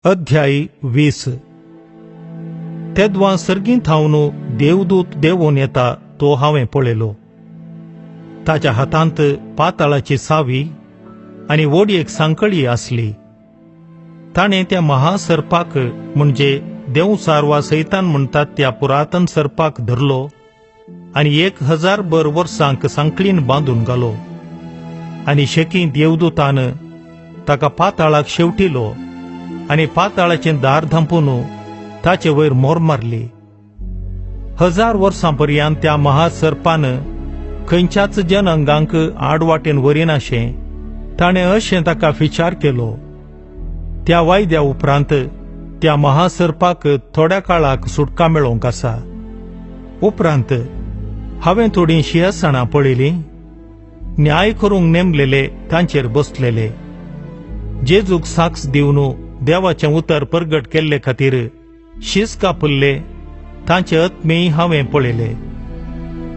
Speaker 1: अध्याय 20. तेदवा सर्गींत हांवन देवदूत देंवोन येता तो हांवें पळयलो. ताच्या हातांत पाताळाची सावी आनी व्हड एक सांकळी आसली. ताणें त्या महासर्पाक म्हणजे देवसार वा सैतान म्हणटात त्या पुरातन सर्पाक धरलो आनी 1000 वर्सांक सांकळीन बांदून घालो. आनी शेकी देवदूतान ताका पाताळाक शेवटिलो आनी पाताळाचें दार धांपून ताचे वयर मोर मारली. 1000 वर्सांपर्यंत त्या महासर्पान खंयच्याच जनांगांक आडवाटेन वरिनाशें ताणें अशें ताका विचार केलो. त्या वायद्या उपरांत त्या महासर्पाक थोड्या काळाक सुटका मेळोवंक आसा. उपरांत हांवें थोडीं शिंयासणां पळयलीं. न्याय करूंक नेमलेले तांचेर बसलेले. जेजूक साक्ष दिवन देवाचें उतर परगट केल्ले खातीर शीस कापल्ले तांचे आत्मेय हांवें पळयले.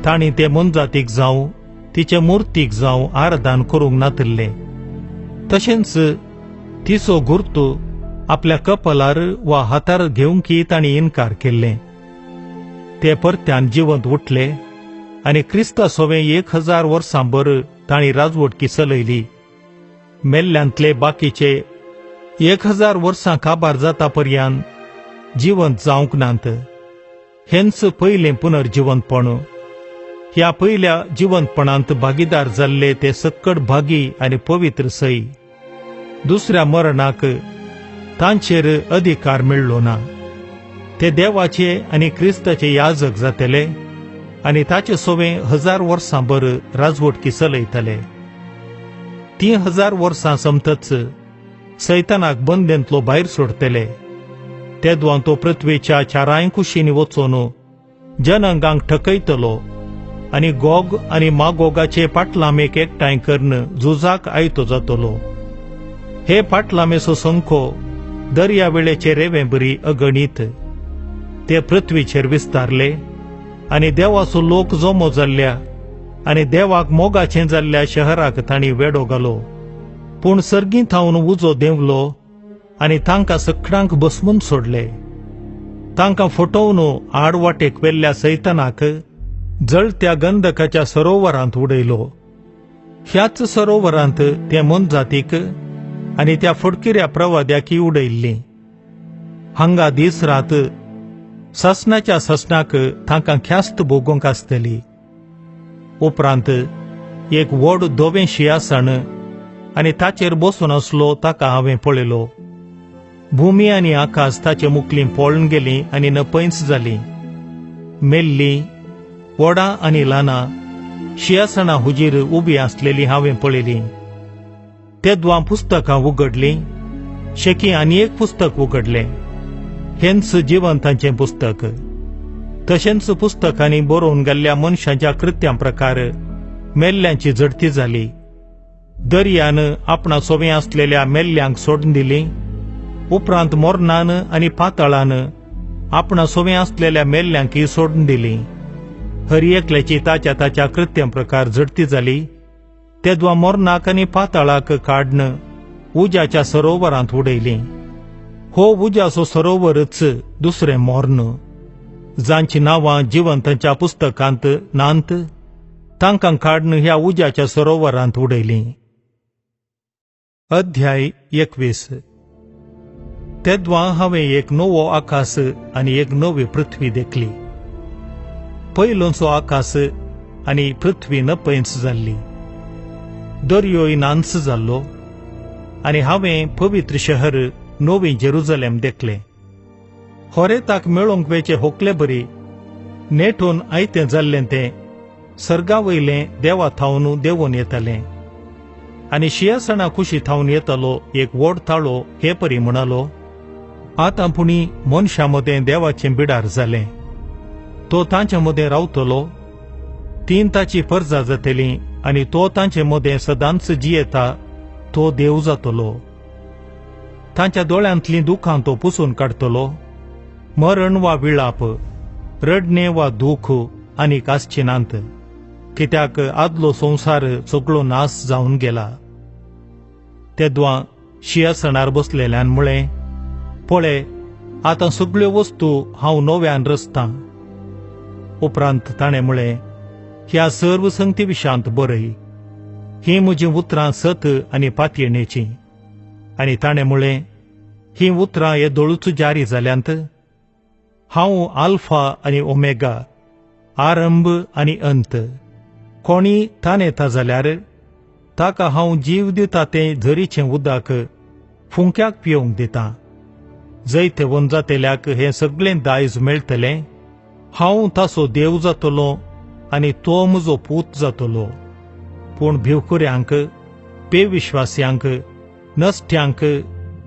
Speaker 1: तांणी ते मनजातीक जावं तिचे मुर्तीक जावं आराधन करूंक नातल्ले. तशेंच तिचो गुर्त आपल्या कपलार वा हातार घेवंकी तांणी इन्कार केल्ले. ते परत्यान जिवंत उठले आनी क्रिस्ता सोवें 1000 वर्सांभर तांणी राजवटकी चलयली. मेल्ल्यांतले बाकीचे 1000 वर्सां काबार जाता पर्यंत जिवंत जावंक नात. हेंच पयलें पुनर्जिवंतपण. ह्या पयल्या जिवंतपणांत भागीदार जाल्ले ते सक्कड भागी आनी पवित्र सई. दुसऱ्या मरणाक तांचेर अधिकार मेळ्ळो ना. ते देवाचे आनी क्रिस्ताचे याजक जातले आनी ताचे सोबे 1000 वर्सां भर राजवटकी चलयतले. 3000 वर्सां समतच सैतानाक बंदेंतलो भायर सोडतले. तेदवां तो पृथ्वीच्या चारांय कुशींनी वचून जनांगांक ठकयतलो आनी गोग आनी मागोगाचे पाटलामेक एकठांय करून झुजाक आयतो जातलो. हे पाटलामेचो संखो दर्यावेळेचे रेवे बरी अगणीत. ते पृथ्वीचेर विस्तारले आनी देवाचो लोक जमो जाल्ल्या आनी देवाक मोगाचें जाल्ल्या शहराक तांणी वेडो घालो. पूण सर्गी थावन उजो देंवलो आनी तांकां सखडांक बसमून सोडले. तांकां फटोवन आडवाटेक वेल्ल्या सैतानाक जळत्या गंधकाच्या सरोवरांत उडयलो. ह्याच सरोवरांत ते मनजातीक आनी त्या फटकिऱ्या प्रवाद्याकी उडयल्लीं. हांगा दीस रात ससनाच्या ससनाक तांकां ख्यास्त भोगूंक आसतली. उपरांत एक व्हड धोवें शिंयासण आनी ताचेर बसून आसलो ताका हांवें पळयलो. भुमी आनी आकाश ताचे मुखलीं पळोवन गेलीं आनी नपयस जालीं. मेल्लीं, व्हडां आनी ल्हानां शिंयासणा हुजीर उबीं आसलेलीं हांवें पळयलीं. तेदवां पुस्तकां उगडलीं. शेकी आनी एक पुस्तक उगडलें. हेंच जिवंतांचें पुस्तक. तशेंच पुस्तकांनी बरोवन गेल्ल्या मनशांच्या कृत्यां प्रकार मेल्ल्यांची झडती जाली. दर्यान आपणा सोबे आसलेल्या मेल्ल्यांक सोडून दिलीं. उपरांत मोर्नान आनी पाताळान आपणा सोबे आसलेल्या मेल्ल्यांकी सोडून दिलीं. हर एकल्याची ताच्या कृत्यां प्रकार झडती जाली. तेदवां मोर्नाक आनी पाताळाक काडन उज्याच्या सरोवरांत उडयलीं. हो उज्याचो सरोवरच दुसरें मोर्न. जांची नांवां जिवंतांच्या पुस्तकांत नांत तांकां काडन ह्या उज्याच्या सरोवरांत उडयलीं. अध्याय 21. तेदवां हांवें एक नवो आकाश आनी एक नवी पृथ्वी देखली. पयलोचो आकाश आनी पृथ्वी नपयस जाल्ली. दर्योय नांच जाल्लो. आनी हांवें पवित्र शहर नवी जेरुजलेम देखलें. होरेताक मेळोंक वेचे होकले बरी नेठून आयतें जाल्लें तें सर्गा वयलें देवा थावन देंवून येतलें. आनी शिंयासणा कुशी थावन येतलो एक व्हड ताळो हे परी म्हणलो, आतां पुणी मनशां मदें देवाचें बिडार जालें. तो तांचे मदें रावतलो. तीन ताची परजा जातलीं आनी तो तांचे मदें सदांच जियेता तो देव जातलो. तांच्या दोळ्यांतलीं दुखां तो पुसून काडटलो. मरण वा विळाप, रडणे वा दूख आनीक आसची नांत, कित्याक आदलो संवसार सगळो नाश जावन गेला. तेदवां शिंयासणार बसलेल्यान म्हळें, पळय, आतां सगळ्यो वस्तू हांव नव्यान रचतां. उपरांत ताणें म्हळें, ह्या सर्व संगती विशांत बरय. ही म्हजीं उतरां सत आनी पातयणेचीं. आनी ताणें म्हळें, ही उतरां येदोळूच जारी जाल्यांत. हांव आल्फा आनी ओमेगा, आरंभ आनी अंत. कोणी तान येता जाल्यार ताका हांव जीव दिता तें झरीचें उदक फुंक्याक पिवंक दितां. जैते वनजातेल्याक हें सगळें दायज मेळटलें. हांव ताचो देव जातलों आनी तो म्हजो पूत जातलो. पूण भिवकुऱ्यांक, बेविश्वास्यांक, नश्ट्यांक,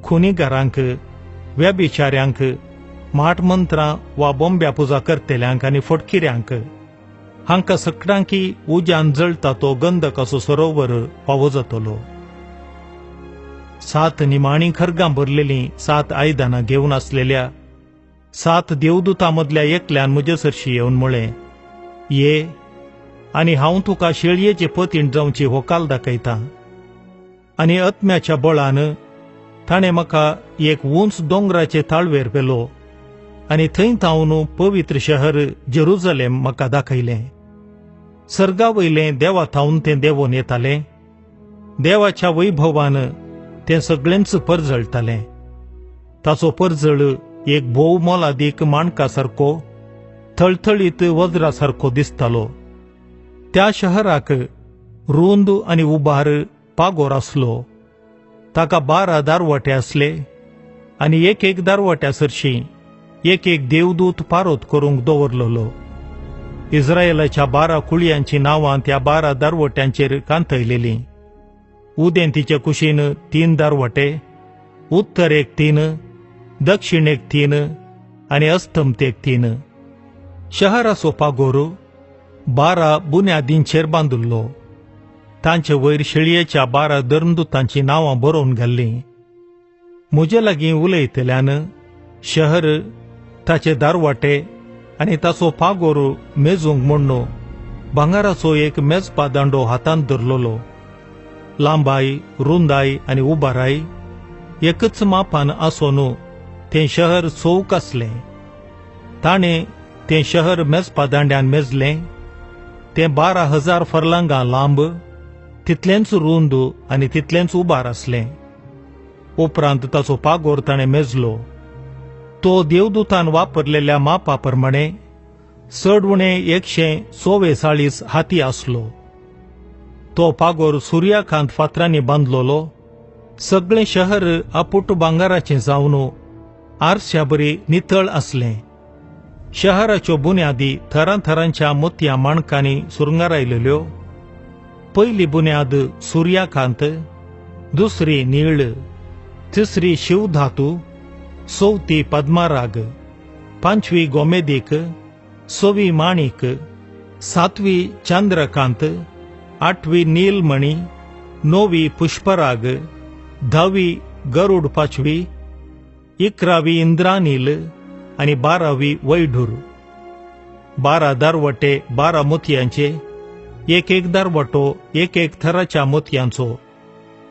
Speaker 1: खुनीगारांक, व्यभिचाऱ्यांक, माटमंत्रां वा बोंब्या पुजा करतल्यांक आनी फटकिऱ्यांक हांकां सगळ्यांकी उज्यान जळटा तो गंधकाचो सरोवर फावो जातलो. 7 निमाणी खरगां भरलेलीं 7 आयदनां घेवन आसलेल्या 7 देवदूतां मदल्या एकल्यान म्हजे सरशी येवन म्हळें, ये आनी हांव तुका शेळयेचे पतीण जावची होकाल दाखयतां. आनी आत्म्याच्या बळान ताणें म्हाका एक उंच दोंगराचे ताळवेर व्हेलो आनी थंय थावन पवित्र शहर जेरुजलेम म्हाका दाखयलें. सर्गा वयलें देवा थावन तें देंवोन येतालें. देवाच्या वैभवान तें सगळ्यांच परजळतालें. ताचो परजळ एक भोव मोलादीक माणका सारको थळथळीत वज्रा सारको दिसतालो. त्या शहराक रुंद आनी उबार पागोर आसलो. ताका 12 दारवटे आसले आनी एक दारवट्या सरशी एक देवदूत पारोत करूंक दवरलेलो. इस्रायेलाच्या 12 कुळयांची नांवां त्या 12 दारवट्यांचेर कांतयलेलीं. उदेंतीचे कुशीन 3 दारवटे, उत्तरेक 3, दक्षिणेक 3 आनी अस्तंतेक 3. शहराचो पागोर 12 बुन्यादींचेर बांदिल्लो. तांचे वयर शेळयेच्या 12 धर्मदुतांची नांवां बरोवन घाल्लीं. म्हजे लागीं उलयतल्यान शहर, ताचे दारवाटे आनी ताचो पागोर मेजूंक म्हणून भांगाराचो एक मेजपा दांडो हातांत धरलोलो. लांबाय, रुंदाय आनी उबाराय एकच मापान आसोन तें शहर चौक आसलें. ताणें तें शहर मेजपा दांड्यान मेजलें. तें 12,000 फर्लांगां लांब, तितलेंच रुंद आनी तितलेंच उबार आसलें. उपरांत ताचो पागोर ताणें मेजलो. तो देवदूतान वापरलेल्या मापा प्रमाणे चड उणें 144 हाती आसलो. तो पागोर सुर्याकांत फातरांनी बांदलोलो. सगळें शहर आपुट भांगाराचें जावन आरश्याबरी नितळ आसलें. शहराच्यो बुन्यादी थरांथरांच्या मोतया माणकांनी सुरंगारायलेल्यो. पयली बुन्याद सुर्याकांत, दुसरी नीळ, तिसरी शिवधातू, चौथी पद्माराग, 5वी गोमेदीक, 6वी माणिक, 7वी चंद्रकांत, 8वी नीलमणी, 9वी पुष्पराग, 10वी गरुड पाचवी, 11वी इंद्रानील आनी 12वी वैढूर. 12 दारवटे 12 मोतयांचे, एक दारवटो एक थराच्या मोतयांचो.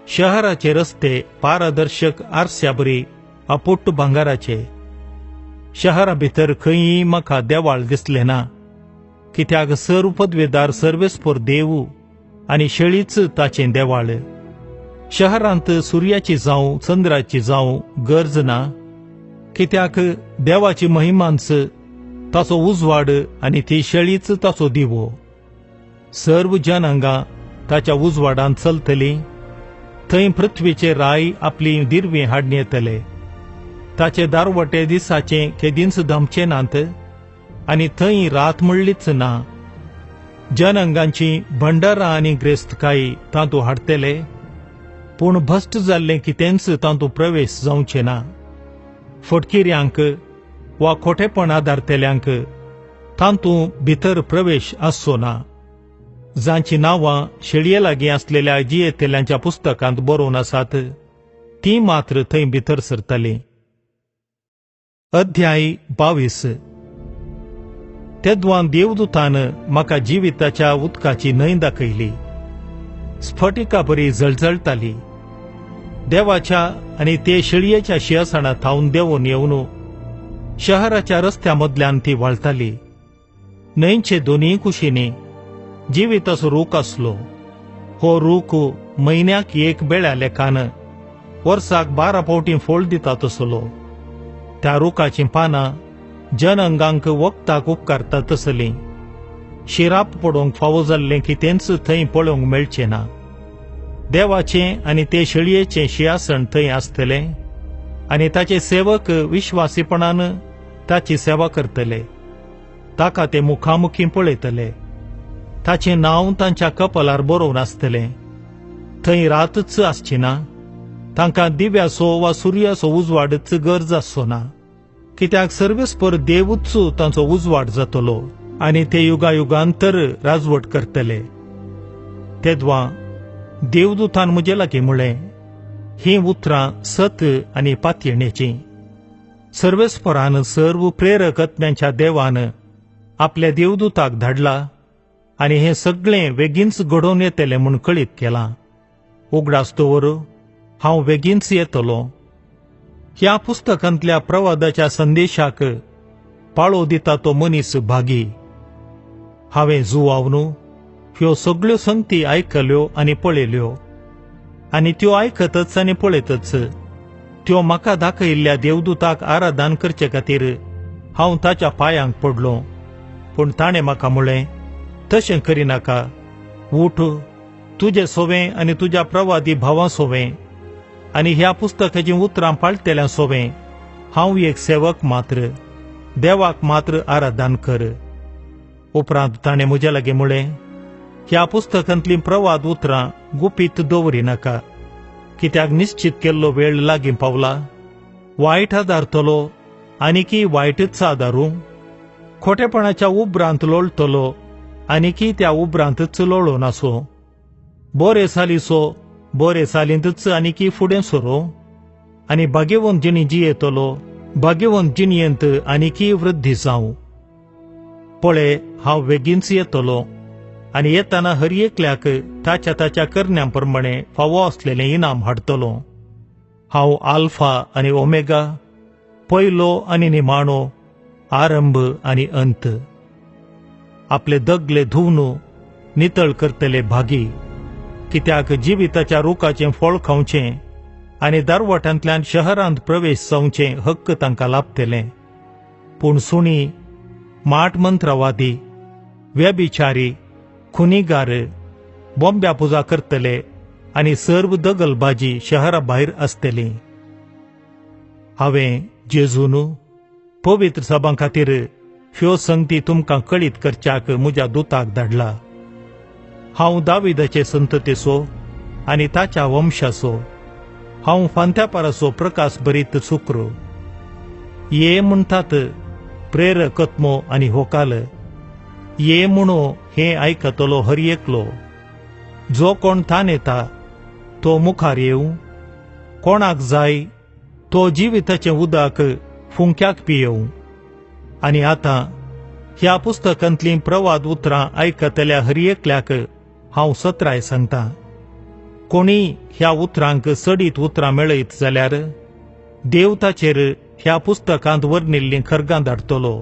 Speaker 1: शहराचे रस्ते पारदर्शक आरश्याबरी आपुट्ट भांगाराचे. शहरा भितर खंयी म्हाका देवाळ दिसलें ना, कित्याक सर्व पदवेदार सर्वेस्पर देव आनी शेळीच ताचें देवाळ. शहरांत सुर्याची जावं चंद्राची जावं गरज ना, कित्याक देवाची महिमांच ताचो उजवाड आनी ती शेळीच ताचो दिवो. सर्व जनांगां ताच्या उजवाडांत चलतलीं. थंय पृथ्वीचे राय आपली दिरवीं हाडून येतले. ताचे दारवटे दिसाचे केदींच दमचे नात आनी थंय रात म्हणलीच ना. जनांगांची भंडारां आनी ग्रेस्तकाय तांतू हाडटले, पूण भश्ट जाल्ले कितेंच तांतू प्रवेश जावचे ना. फटकिऱ्यांक वा खोटेपण आदारतेल्यांक तांतू भितर प्रवेश आसचो ना. जांची नांवां शेळये लागीं आसलेल्या जियेतेल्यांच्या पुस्तकांत बरोवन आसात, ती मात्र थंय भितर सरतलीं. अध्याय 22. तेदवां देवदूतान म्हाका जिविताच्या उदकाची न्हंय दाखयली. स्फटिका बरी जळजळटाली. देवाच्या आनी ते शेळयेच्या शिंयासणां थावन देंवून येवन शहराच्या रस्त्या मदल्यान ती व्हाळटाली. न्हंयचे दोनीय कुशींनी जिविताचो रूख आसलो. हो रूख म्हयन्याक एक बेळ्या लेखान वर्साक 12 फावटीं फोळ दिता तसलो. त्या रुखाचीं पानां जनअंगांक वखदाक उपकारता तसलीं. शिराप पडोवंक फावो जाल्लें कितेंच थंय पळोवंक मेळचें ना. देवाचें आनी ते शेळयेचें शिंयासण थंय आसतलें आनी ताचे सेवक विश्वासीपणान ताची सेवा करतले. ताका ते मुखामुखी पळयतले. ताचें नांव तांच्या कपलार बरोवन आसतलें. थंय रातच आसची ना. तांकां दिव्याचो वा सुर्याचो उजवाडच गरज आसचो ना, कित्याक सर्वेस्पर देवूच तांचो उजवाड जातलो आनी ते युगायुगांतर राजवट करतले. तेदवां देवदूतान म्हजे लागीं म्हळें, हीं उतरां सत आनी पातयेणेचीं. सर्वेस्परान सर्व प्रेरक आत्म्यांच्या देवान आपल्या देवदूताक धाडला आनी हें सगळें बेगीनच घडोवन येतलें म्हूण कळीत केलां. उगडास दवर, हांव बेगीनच येतलों. ह्या पुस्तकांतल्या प्रवादाच्या संदेशाक पाळो दिता तो मनीस भागी. हांवें जुवावन ह्यो सगळ्यो संगती आयकल्यो आनी पळयल्यो. आनी त्यो आयकतच आनी पळयतच त्यो म्हाका दाखयिल्ल्या देवदूताक आराधन करचे खातीर हांव ताच्या पांयांक पडलो. पूण ताणें म्हाका म्हळें, तशें करिनाका. उठ, तुजें सोवें आनी तुज्या प्रवादी भावां सोवें आनी ह्या पुस्तकाचीं उतरां पाळटल्यां सोवें हांव एक सेवक मात्र. देवाक मात्र आराधन कर. उपरांत ताणें म्हजे लागीं म्हळें, ह्या पुस्तकांतलीं प्रवाद उतरां गुपीत दवरिनाका, कित्याक निश्चित केल्लो वेळ लागीं पावला. वायट आदारतलो आनीकी वायटच आदारूं, खोटेपणाच्या उबरांत लोळटलो आनीकी त्या उबरांतच लोळो नासो. बरे सालीसो बरे सालींतच आनीकी फुडें सरो, आनी भाग्यवंत जिणी जियेतलो भाग्यवंत जिणयेंत आनीकी वृद्धी जावं. पळय, हांव बेगीनच येतलो आनी येताना हर एकल्याक ताच्या ताच्या करण्यां प्रमाणे फावो आसलेलें इनाम हाडटलो. हांव आल्फा आनी ओमेगा, पयलो आनी निमाणो, आरंभ आनी अंत. आपले दगले धुवन नितळ करतले भागी, कित्याक जिविताच्या रुखाचें फळ खावचें आनी दारवटांतल्यान शहरांत प्रवेश जावचें हक्क तांकां लाभतलें. पूण सुणी, माट मंत्रवादी, व्यभिचारी, खुनीगार, बोंब्या पुजा करतले आनी सर्व दगलबाजी शहरा भायर आसतली. हांवें जेजून पवित्र सभां खातीर ह्यो संगती तुमकां कळीत करच्याक म्हज्या दुताक धाडला. हांव दाविदाचे संततेचो आनी ताच्या वंशाचो. हांव फांत्या पाराचो प्रकाश भरीत शुक्र. ये म्हणटात प्रेरकत्मो आनी होकाल. ये म्हणो हें आयकतलो हर एकलो. जो कोण थान येता तो मुखार येवं. कोणाक जाय तो जिविताचें उदक फुंक्याक पियेवं. आनी आतां ह्या पुस्तकांतलीं प्रवाद उतरां आयकतल्या हर एकल्याक हांव सत्राय सांगतां. कोणी ह्या उतरांक सडीत उतरां मेळयत जाल्यार देव ताचेर ह्या पुस्तकांत वर्णिल्लीं खरगां धाडटलो.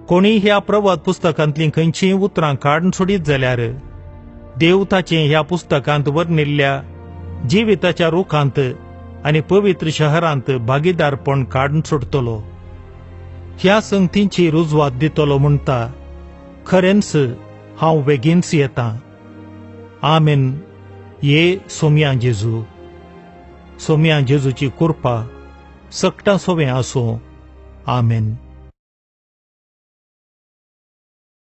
Speaker 1: कोणी ह्या प्रवाद पुस्तकांतलीं खंयचींय उतरां काडून सोडीत जाल्यार देव ताचें ह्या पुस्तकांत वर्णिल्ल्या जिविताच्या रुखांत आनी पवित्र शहरांत भागीदारपण काडून सोडटलो. ह्या संगतींची रुजवात दितलो म्हणटा खरेंच हांव बेगीनच येतां. आमेन. ये सोम्या जेजू. सोम्या जेजूची कृपा सकटां सोवें आसूं. आमेन.